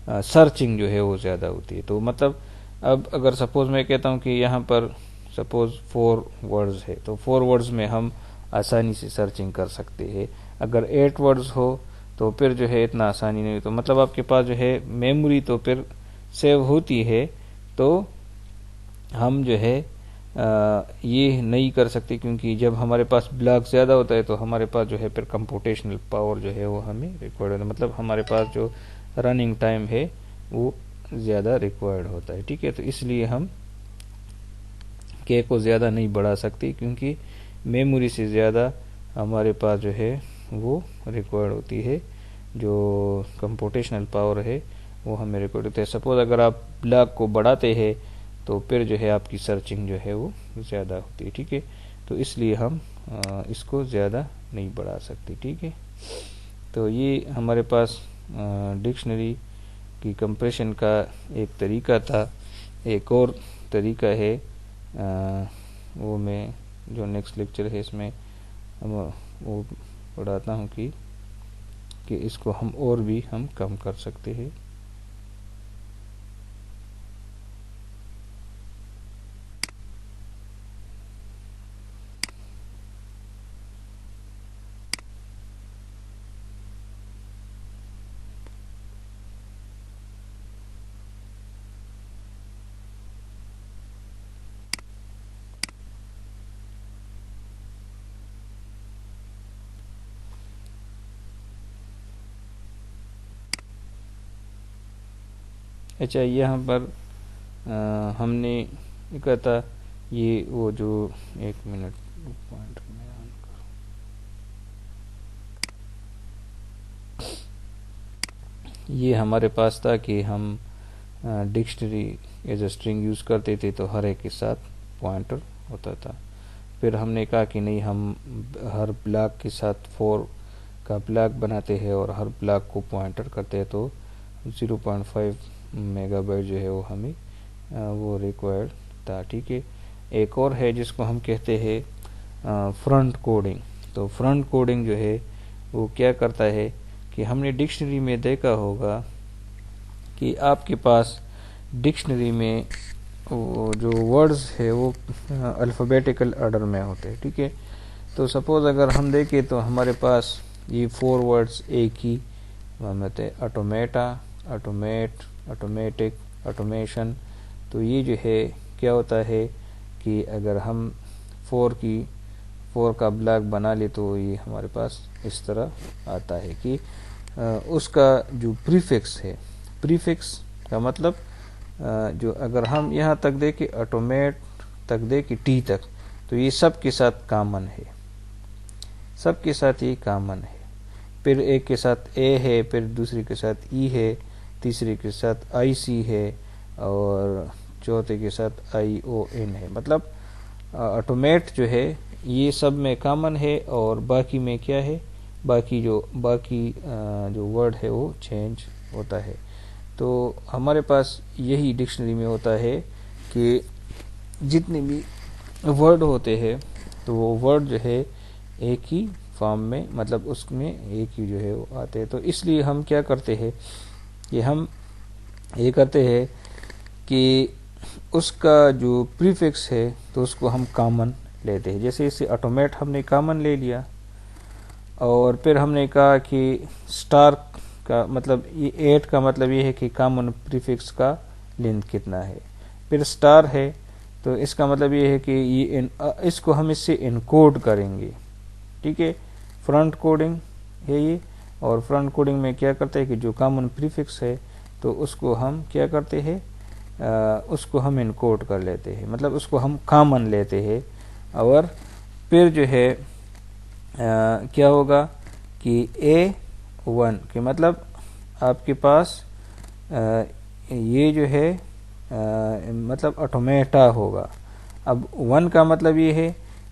सर्चिंग जो है वो ज़्यादा होती है। तो मतलब अब अगर सपोज़ मैं कहता हूँ कि यहाँ पर सपोज़ 4 वर्ड्स है, तो 4 वर्ड्स में हम आसानी से सर्चिंग कर सकते हैं। अगर 8 वर्ड्स हो तो फिर जो है इतना आसानी नहीं। तो मतलब आपके पास जो है मेमोरी तो फिर सेव होती है, तो हम जो है ये नहीं कर सकते क्योंकि जब हमारे पास ब्लॉक ज़्यादा होता है तो हमारे पास जो है फिर कंप्यूटेशनल पावर जो है वो हमें रिक्वायर्ड होता है, मतलब हमारे पास जो रनिंग टाइम है वो ज़्यादा रिक्वायर्ड होता है। ठीक है, तो इसलिए हम K को ज़्यादा नहीं बढ़ा सकते क्योंकि मेमोरी से ज़्यादा हमारे पास जो है वो रिक्वायर्ड होती है, जो कंप्यूटेशनल पावर है वो हमें रिक्वायर्ड होता है। सपोज अगर आप ब्लॉक को बढ़ाते हैं तो फिर जो है आपकी सर्चिंग जो है वो ज़्यादा होती है। ठीक है, तो इसलिए हम इसको ज़्यादा नहीं बढ़ा सकते। ठीक है, तो ये हमारे पास डिक्शनरी की कंप्रेशन का एक तरीका था। एक और तरीका है वो मैं जो नेक्स्ट लेक्चर है इसमें हम वो पढ़ाता हूँ कि इसको हम और भी हम कम कर सकते हैं। अच्छा, यहाँ पर हमने कहा था ये वो जो एक मिनट पॉइंट में ये हमारे पास था कि हम dictionary as a string use करते थे तो हर एक के साथ पॉइंटर होता था। फिर हमने कहा कि नहीं, हम हर ब्लॉक के साथ 4 का ब्लॉक बनाते हैं और हर ब्लॉक को पॉइंटर करते हैं, तो 0.5 मेगाबाइट जो है वो हमें वो रिक्वायर्ड था। ठीक है, एक और है जिसको हम कहते हैं फ्रंट कोडिंग। तो फ्रंट कोडिंग जो है वो क्या करता है कि हमने डिक्शनरी में देखा होगा कि आपके पास डिक्शनरी में वो जो वर्ड्स है वो अल्फ़ाबेटिकल ऑर्डर में होते हैं। ठीक है, तो सपोज़ अगर हम देखें तो हमारे पास ये 4 वर्ड्स एक ही होते हैं, ऑटोमेटा, ऑटोमेट, ऑटोमेटिक, ऑटोमेशन। तो ये जो है क्या होता है कि अगर हम 4 का ब्लॉक बना ले तो ये हमारे पास इस तरह आता है कि उसका जो प्रीफिक्स है, प्रीफिक्स का मतलब जो अगर हम यहाँ तक देखें ऑटोमेट तक देखें टी तक, तो ये सब के साथ कॉमन है, सब के साथ ये कॉमन है। फिर एक के साथ ए है, फिर दूसरे के साथ ई है, तीसरे के साथ आई सी है और चौथे के साथ आई ओ एन है। मतलब ऑटोमेट जो है ये सब में कॉमन है और बाकी में क्या है, बाकी जो वर्ड है वो चेंज होता है। तो हमारे पास यही डिक्शनरी में होता है कि जितने भी वर्ड होते हैं तो वो वर्ड जो है एक ही फॉर्म में, मतलब उसमें एक ही जो है वो आते हैं। तो इसलिए हम क्या करते हैं कि हम ये करते हैं कि उसका जो प्रीफिक्स है तो उसको हम कॉमन लेते हैं। जैसे इसे ऑटोमेट हमने कॉमन ले लिया और फिर हमने कहा कि स्टार का मतलब ये 8 का मतलब ये है कि कॉमन प्रीफिक्स का लेंथ कितना है। फिर स्टार है तो इसका मतलब ये है कि ये इसको हम इससे इनकोड करेंगे। ठीक है, फ्रंट कोडिंग है ये। और फ्रंट कोडिंग में क्या करते हैं कि जो कॉमन प्रीफिक्स है तो उसको हम क्या करते हैं, उसको हम इनकोड कर लेते हैं, मतलब उसको हम कॉमन लेते हैं। और फिर जो है क्या होगा कि A1 के मतलब आपके पास ये जो है मतलब ऑटोमेटा होगा। अब 1 का मतलब ये है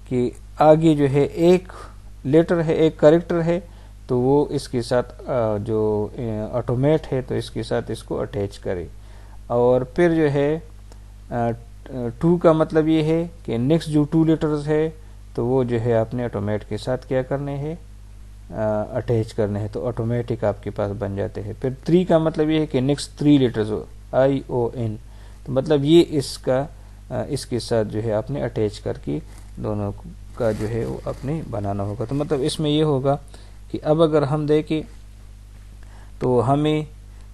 कि आगे जो है एक लेटर है, एक कैरेक्टर है, तो वो इसके साथ जो ऑटोमेट है तो इसके साथ इसको अटैच करे। और फिर जो है 2 का मतलब ये है कि नेक्स्ट जो 2 लेटर्स है तो वो जो है आपने ऑटोमेट के साथ क्या करने हैं, अटैच करने हैं, तो ऑटोमेटिक आपके पास बन जाते हैं। फिर 3 का मतलब ये है कि नेक्स्ट 3 लेटर्स हो, ION, तो मतलब ये इसका इसके साथ जो है आपने अटैच करके दोनों का जो है वो अपने बनाना होगा। तो मतलब इसमें ये होगा कि अब अगर हम देखें तो हमें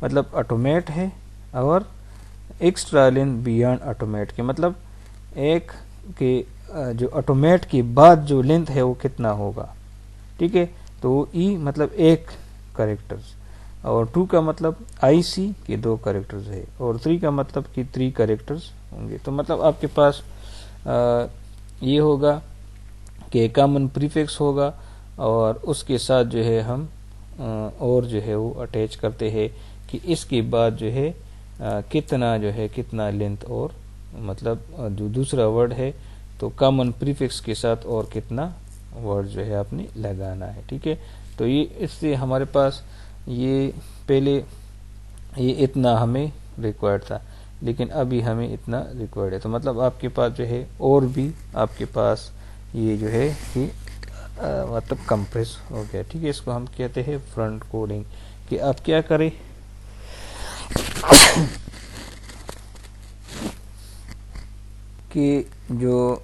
मतलब ऑटोमेट है और एक्स्ट्रा लेंथ बियॉन्ड ऑटोमेट के मतलब एक के जो ऑटोमेट के बाद जो लेंथ है वो कितना होगा। ठीक है, तो ई मतलब एक कैरेक्टर्स और 2 का मतलब IC के 2 कैरेक्टर्स है और 3 का मतलब कि 3 कैरेक्टर्स होंगे। तो मतलब आपके पास ये होगा कि कॉमन प्रीफिक्स होगा और उसके साथ जो है हम और जो है वो अटैच करते हैं कि इसके बाद जो है कितना जो है कितना लेंथ और मतलब जो दूसरा वर्ड है तो कॉमन प्रीफिक्स के साथ और कितना वर्ड जो है आपने लगाना है। ठीक है, तो ये इससे हमारे पास ये पहले ये इतना हमें रिक्वायर्ड था लेकिन अभी हमें इतना रिक्वायर्ड है। तो मतलब आपके पास जो है और भी आपके पास ये जो है कि मतलब कंप्रेस हो गया। ठीक है, इसको हम कहते हैं फ्रंट कोडिंग कि आप क्या करें कि जो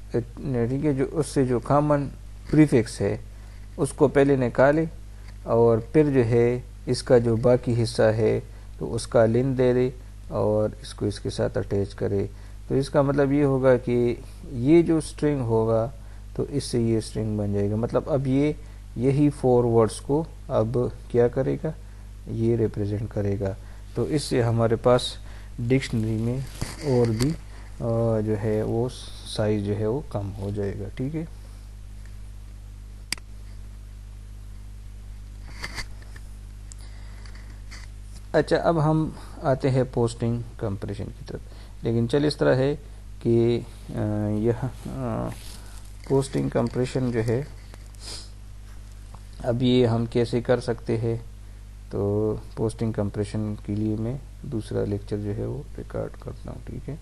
ठीक है जो उससे जो कॉमन प्रीफिक्स है उसको पहले निकाले और फिर जो है इसका जो बाकी हिस्सा है तो उसका लेंथ दे दे और इसको इसके साथ अटैच करे। तो इसका मतलब ये होगा कि ये जो स्ट्रिंग होगा तो इससे ये स्ट्रिंग बन जाएगा। मतलब अब ये यही 4 वर्ड्स को अब क्या करेगा, ये रिप्रेजेंट करेगा। तो इससे हमारे पास डिक्शनरी में और भी जो है वो साइज जो है वो कम हो जाएगा। ठीक है, अच्छा अब हम आते हैं पोस्टिंग कंप्रेशन की तरफ। लेकिन चल इस तरह है कि यह पोस्टिंग कंप्रेशन जो है अब ये हम कैसे कर सकते हैं, तो पोस्टिंग कंप्रेशन के लिए मैं दूसरा लेक्चर जो है वो रिकॉर्ड करता हूँ, ठीक है।